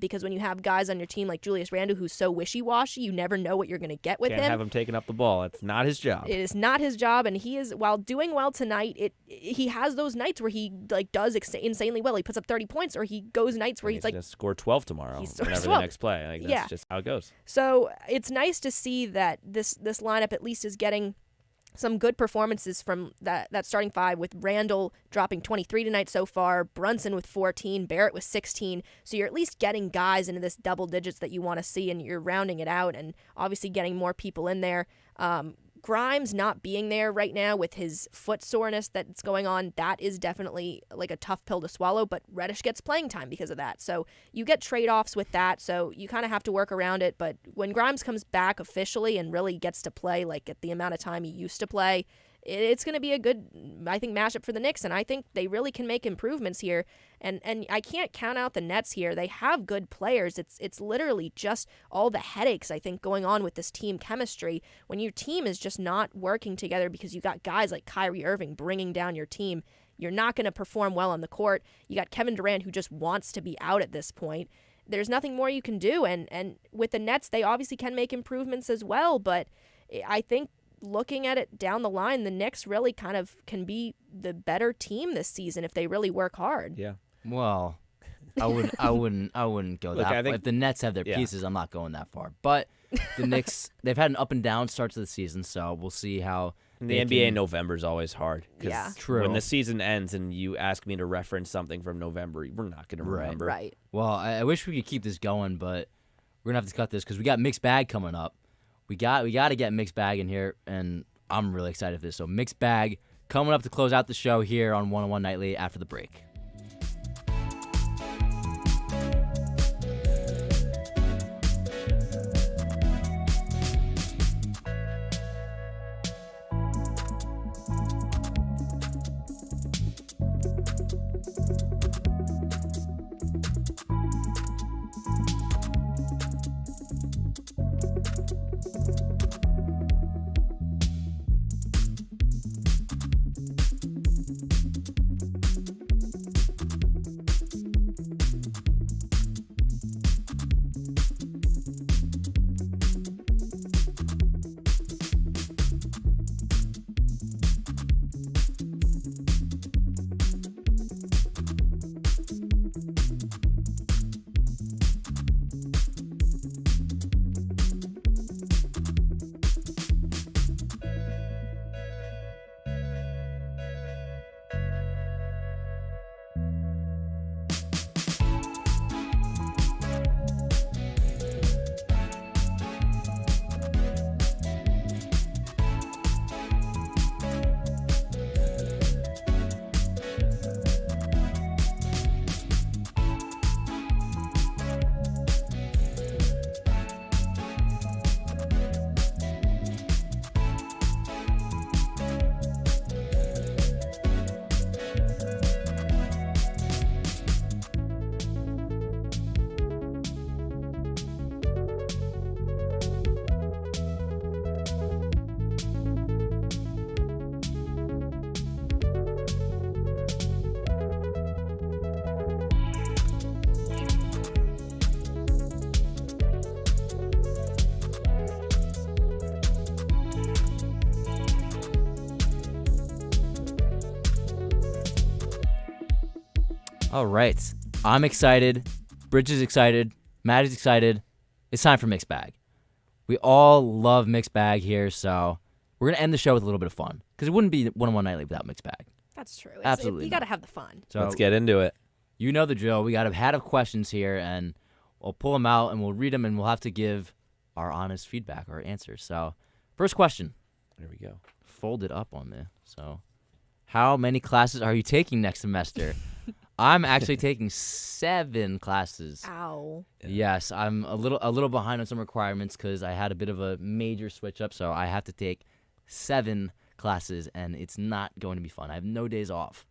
because when you have guys on your team like Julius Randle, who's so wishy-washy, you never know what you're going to get with him. Can't have him taking up the ball. It's not his job. It is not his job, and he is, while doing well tonight, he has those nights where he like does insanely well. He puts up 30 points, or he goes nights where he's like going to score 12 tomorrow. He scores whenever 12. the next play. Like, that's just how it goes. So it's nice to see that this lineup at least is getting some good performances from that starting five, with Randall dropping 23 tonight so far, Brunson with 14, Barrett with 16. So you're at least getting guys into this double digits that you want to see, and you're rounding it out and obviously getting more people in there. Grimes not being there right now with his foot soreness that's going on, that is definitely like a tough pill to swallow, but Reddish gets playing time because of that. So you get trade-offs with that, so you kind of have to work around it. But when Grimes comes back officially and really gets to play like at the amount of time he used to play, it's going to be a good, I think, matchup for the Knicks, and I think they really can make improvements here. And I can't count out the Nets here. They have good players. It's literally just all the headaches, I think, going on with this team chemistry. When your team is just not working together because you got guys like Kyrie Irving bringing down your team, you're not going to perform well on the court. You got Kevin Durant, who just wants to be out at this point. There's nothing more you can do. And with the Nets, they obviously can make improvements as well, but I think looking at it down the line, the Knicks really kind of can be the better team this season if they really work hard. Yeah. Well, I wouldn't go that far. If the Nets have their pieces, I'm not going that far. But the Knicks, they've had an up and down start to the season, so we'll see how. The NBA in November is always hard. Yeah. True. When the season ends and you ask me to reference something from November, we're not going to remember. Right. Well, I wish we could keep this going, but we're going to have to cut this because we got Mixed Bag coming up. We got to get Mixed Bag in here, and I'm really excited for this. So Mixed Bag coming up to close out the show here on 101 Nightly after the break. All right. I'm excited. Brij is excited. Maddie's excited. It's time for mixed bag. We all love mixed bag here, so we're going to end the show with a little bit of fun because it wouldn't be one-on-one nightly without mixed bag. That's true. Absolutely You got to have the fun. So Let's get into it. you know the drill. We got a hat of questions here, and we'll pull them out, and we'll read them, and we'll have to give our honest feedback, our answers. So first question. There we go. Folded up on there. So how many classes are you taking next semester? I'm actually taking 7 classes. Ow. Yeah. Yes, I'm a little behind on some requirements because I had a bit of a major switch up, so I have to take 7 classes, and it's not going to be fun. I have no days off.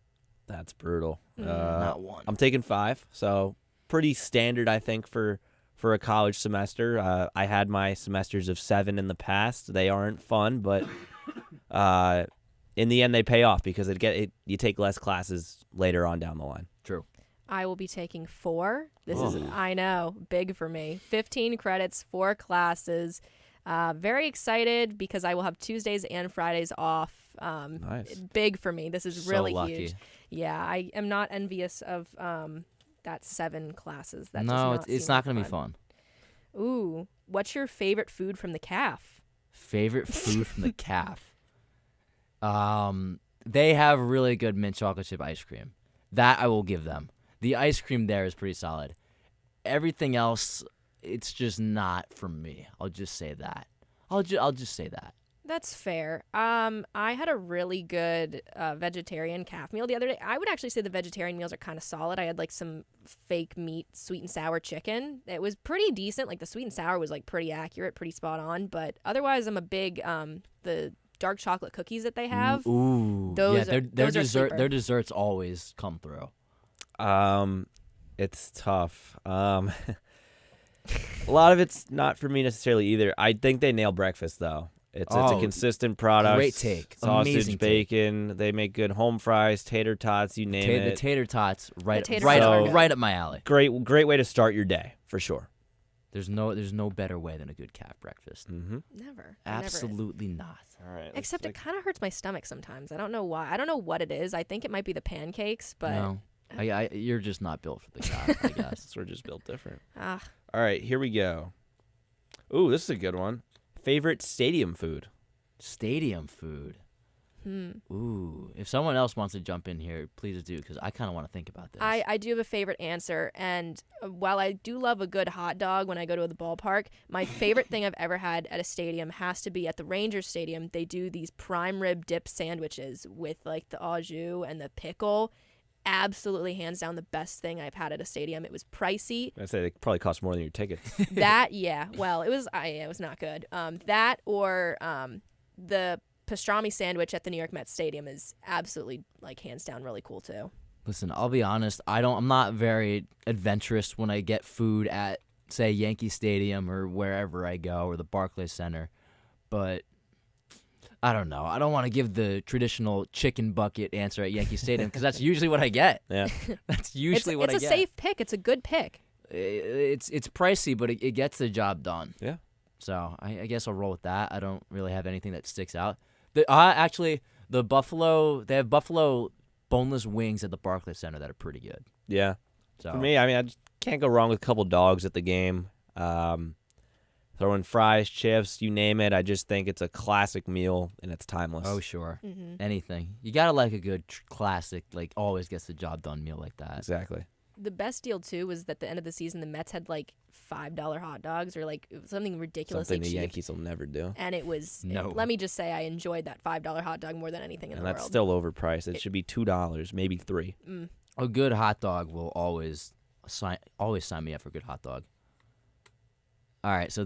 That's brutal. Not one. I'm taking 5, so pretty standard, I think, for a college semester. I had my semesters of 7 in the past. They aren't fun, but in the end, they pay off because you take less classes later on down the line. True. I will be taking 4. This is, Oh. I know, big for me. 15 credits, 4 classes. Very excited because I will have Tuesdays and Fridays off. Nice. Big for me. This is So really lucky. huge. Yeah, I am not envious of that 7 classes. That does No, not it's seem not like going to be fun. Ooh, what's your favorite food from the calf? Favorite food from the calf. They have really good mint chocolate chip ice cream. That I will give them. The ice cream there is pretty solid. Everything else, it's just not for me. I'll just say that. I'll just say that. That's fair. I had a really good vegetarian calf meal the other day. I would actually say the vegetarian meals are kind of solid. I had like some fake meat, sweet and sour chicken. It was pretty decent. Like the sweet and sour was like pretty accurate, pretty spot on. But otherwise, I'm a big the dark chocolate cookies that they have. Ooh, Those yeah, are- their those are dessert, sleeper. their desserts always come through. It's tough. A lot of it's not for me necessarily either. I think they nail breakfast though. It's a Oh, consistent product. great take. Sausage, Amazing take. bacon. They make good home fries, tater tots. You name The it. tater tots, right, tater right, tots are up, good. right up my alley. Great way to start your day for sure. There's no better way than a good calf breakfast. Mm-hmm. Never. Absolutely not. All right. Except it kind of hurts my stomach sometimes. I don't know why. I don't know what it is. I think it might be the pancakes, but No, you're just not built for the calf, I guess. we're just built different. ah, All right, here we go. Ooh, this is a good one. Favorite stadium food? Stadium food. hmm. Ooh, if someone else wants to jump in here, please do, because I kind of want to think about this. I do have a favorite answer, and while I do love a good hot dog when I go to the ballpark, my favorite thing I've ever had at a stadium has to be at the Rangers Stadium. They do these prime rib dip sandwiches with like the au jus and the pickle. Absolutely, hands down, the best thing I've had at a stadium. It was pricey. I say it probably costs more than your ticket. That, yeah, well, it was not good. That or the pastrami sandwich at the New York Mets Stadium is absolutely, like, hands down really cool too. Listen, I'll be honest. I'm not very adventurous when I get food at, say, Yankee Stadium or wherever I go, or the Barclays Center. But I don't know. I don't want to give the traditional chicken bucket answer at Yankee Stadium because that's usually what I get. Yeah. That's usually what I It's get. a safe pick. It's a good pick. It's pricey, but it gets the job done. Yeah. So I guess I'll roll with that. I don't really have anything that sticks out. Actually, they have buffalo boneless wings at the Barclays Center that are pretty good. Yeah. So For me, I mean, I just can't go wrong with a couple dogs at the game. Throw in fries, chips, you name it. I just think it's a classic meal and it's timeless. oh sure, Mm-hmm. anything. You gotta like a good classic, like always gets the job done meal like that. Exactly. The best deal too was that at the end of the season, the Mets had like $5 hot dogs or like something ridiculously Something the cheap. Yankees will never do. And it was, No. let me just say, I enjoyed that $5 hot dog more than anything in And the that's world. still overpriced. It should be $2, maybe $3. A good hot dog will always sign me up for a good hot dog. All right, so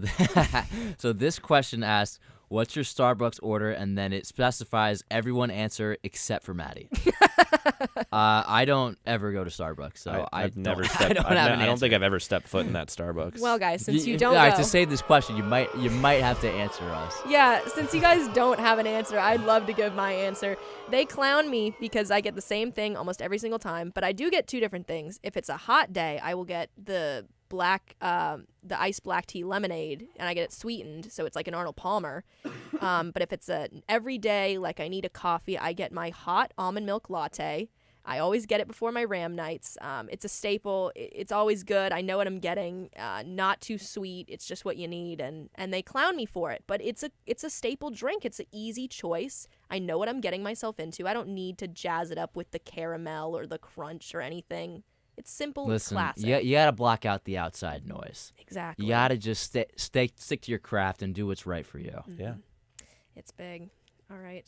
so this question asks, what's your Starbucks order? And then it specifies everyone answer except for Maddie. I don't ever go to Starbucks, so I've never don't- stepped. I don't have an I don't answer. think I've ever stepped foot in that Starbucks. Well, guys, since you don't all right, go, to save this question, you might have to answer us. yeah, since you guys don't have an answer, I'd love to give my answer. They clown me because I get the same thing almost every single time, but I do get 2 different things. If it's a hot day, I will get the iced black tea lemonade, and I get it sweetened, so it's like an Arnold Palmer. But if it's an everyday, like I need a coffee, I get my hot almond milk latte. I always get it before my Ram nights. It's a staple. It's always good. I know what I'm getting. Not too sweet. It's just what you need, and they clown me for it. But it's a staple drink. It's an easy choice. I know what I'm getting myself into. I don't need to jazz it up with the caramel or the crunch or anything. It's simple and classic. You got to block out the outside noise. Exactly. You got to just stick to your craft and do what's right for you. Mm-hmm. Yeah. It's big. All right.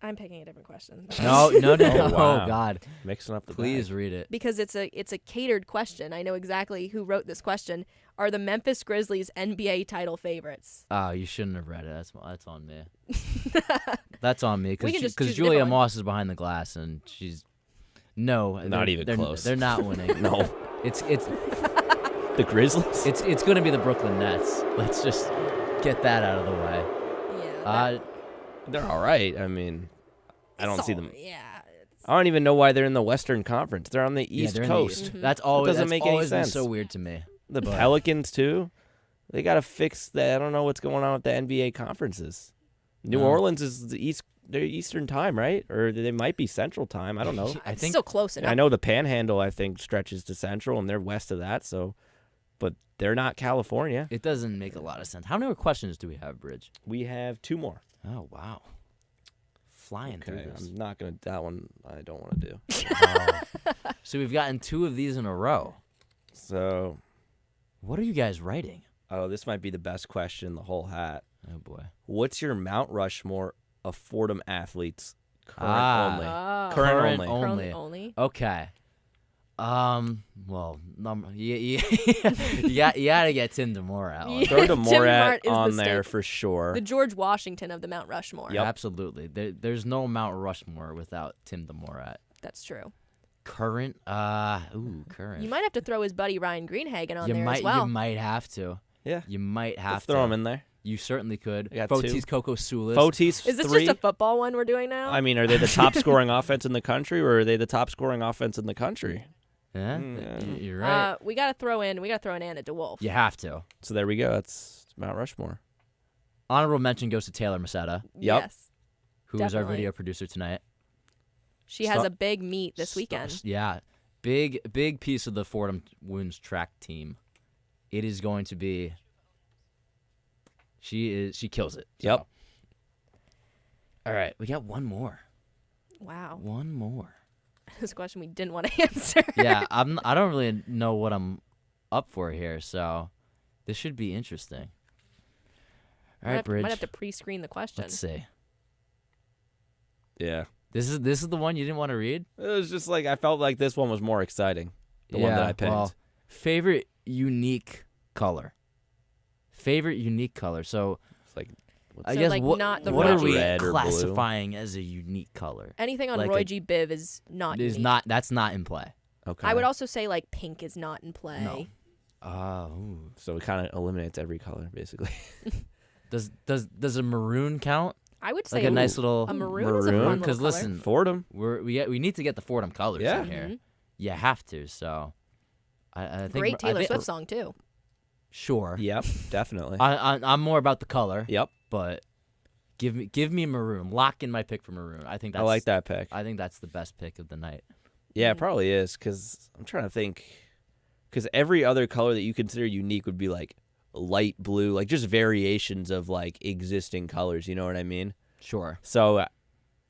I'm picking a different question. No. Oh, wow. Oh, God. Mixing up the Please bag. read it. Because it's a catered question. I know exactly who wrote this question. Are the Memphis Grizzlies NBA title favorites? Oh, you shouldn't have read it. That's on me. That's on me. We can just choose a Julia different one. Moss is behind the glass, and she's... No. Not even close. They're not winning. No. It's The Grizzlies? it's going to be the Brooklyn Nets. Let's just get that out of the way. Yeah. They're all right. I mean, I don't see them. Yeah. I don't even know why they're in the Western Conference. They're on the East they're in the Coast. East. Mhm. That's always doesn't make any always been sense. so weird to me. The But- Pelicans, too. They got to fix that. I don't know what's going on with the NBA conferences. New No. Orleans is they're Eastern time, right? Or they might be Central time. I don't know. I It's think still close enough. I know the Panhandle, I think, stretches to Central, and they're west of that. So, but they're not California. it doesn't make a lot of sense. How many more questions do we have, Bridge? We have 2 more. Oh, wow. Flying through this. I'm not gonna. That one I don't want to do. So we've gotten 2 of these in a row. So, What are you guys writing? this might be the best question in the whole hat. Oh, boy. What's your Mount Rushmore of Fordham athletes? Current Ah. only. Oh. Current only. only. Only. Okay. Well, you gotta get Tim DeMore out. Yeah. Throw Tim DeMorat Hart is on the there staple. for sure. The George Washington of the Mount Rushmore. Yep. Absolutely. There's no Mount Rushmore without Tim DeMore. That's true. Current. Current. You might have to throw his buddy Ryan Greenhagen on You there might. as well. You might have to. Yeah. You might have Let's to. throw him in there. You certainly could. I got Fotis 2. Coco Sulis. Fotis Is this 3. just a football one we're doing now? I mean, are they the top scoring offense in the country, or are they the top scoring offense in the country? Yeah, Yeah. you're right. We gotta throw in Anna DeWolf. You have to. So there we go. That's Mount Rushmore. Honorable mention goes to Taylor Masetta, Yep. Yes. who is our Definitely. video producer tonight. She has Stop. a big meet this weekend. Yeah, big piece of the Fordham women's track team. It is going to be. She kills it. So. Yep. All right, we got one more. Wow. One more. This is a question we didn't want to answer. Yeah, I don't really know what I'm up for here, so this should be interesting. All right, Bridge. Might have to pre-screen the question. Let's see. Yeah. This is the one you didn't want to read? It was just like I felt like this one was more exciting. The one that I picked. Well, favorite unique color. Favorite unique color. So It's like I So, guess like, what, not the what are Roy we G. Red or blue? classifying as a unique color? Anything on like Roy a- G. Biv is not Is unique. not that's not in play. okay. I would also say like pink is not in play. No. Oh. So it kind of eliminates every color basically. Does a maroon count? I would say Like a nice little a maroon is a maroon? fun little because color. listen, Fordham. we need to get the Fordham colors Yeah. in here. Mhm. You have to. So I think Great Taylor I think, Swift song too. Sure. Yep. Definitely. I'm more about the color. Yep. But give me maroon. Lock in my pick for maroon. I think that's I like that pick. I think that's the best pick of the night. Yeah, it Mm. probably is because I'm trying to think. Because every other color that you consider unique would be like light blue, like just variations of like existing colors. You know what I mean? Sure. So,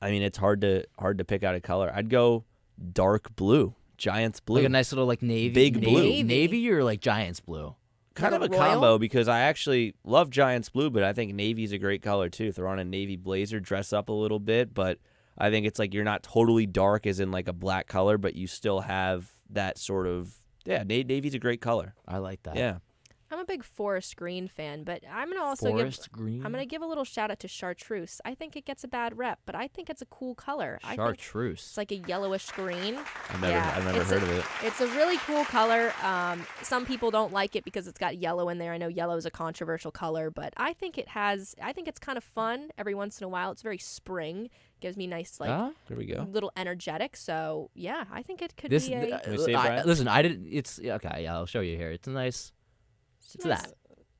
I mean, it's hard to pick out a color. I'd go dark blue, Giants blue, Like a nice little like navy. Big blue. Navy or like Giants blue. kind of a Like a royal? combo because I actually love Giants blue, but I think navy's a great color too. Throw on a navy blazer, dress up a little bit, but I think it's like you're not totally dark as in like a black color, but you still have that sort of navy's a great color. I like that. Yeah. I'm a big forest green fan, but I'm gonna also Forest green. I'm gonna give a little shout out to chartreuse. I think it gets a bad rep, but I think it's a cool color. I think Chartreuse. it's like a yellowish green. I've never It's heard a- of it. It's a really cool color. Some people don't like it because it's got yellow in there. I know yellow is a controversial color, but I think it's kind of fun every once in a while. It's very spring. Gives me nice Ah, There we go. little energetic. So yeah, I think it could this. be a Can we see it, Brian? Listen, I didn't. It's okay. Yeah, I'll show you here. It's a nice. It's nice- that.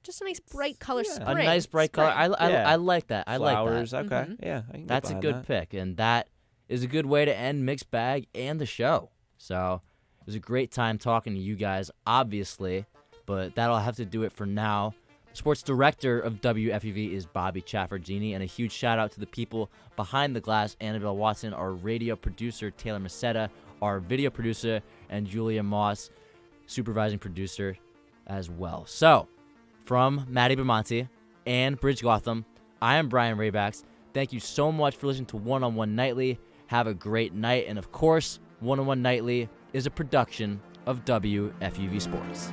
just a nice bright color. Yeah. Spring. A nice bright color. Spring. I Yeah. like that. I like that. Flowers. Okay. Mhm. Yeah. I can get That's a behind good that. pick, and that is a good way to end Mixed Bag and the show. So it was a great time talking to you guys, obviously, but that'll have to do it for now. Sports director of WFUV is Bobby Chaffardini, and a huge shout out to the people behind the glass, Annabelle Watson, our radio producer, Taylor Macetta, our video producer, and Julia Moss, supervising producer as well. So, from Maddie Bimonte and Brij Gautam, I am Brian Rabacs. Thank you so much for listening to One on One Nightly. Have a great night, and of course, One on One Nightly is a production of WFUV Sports.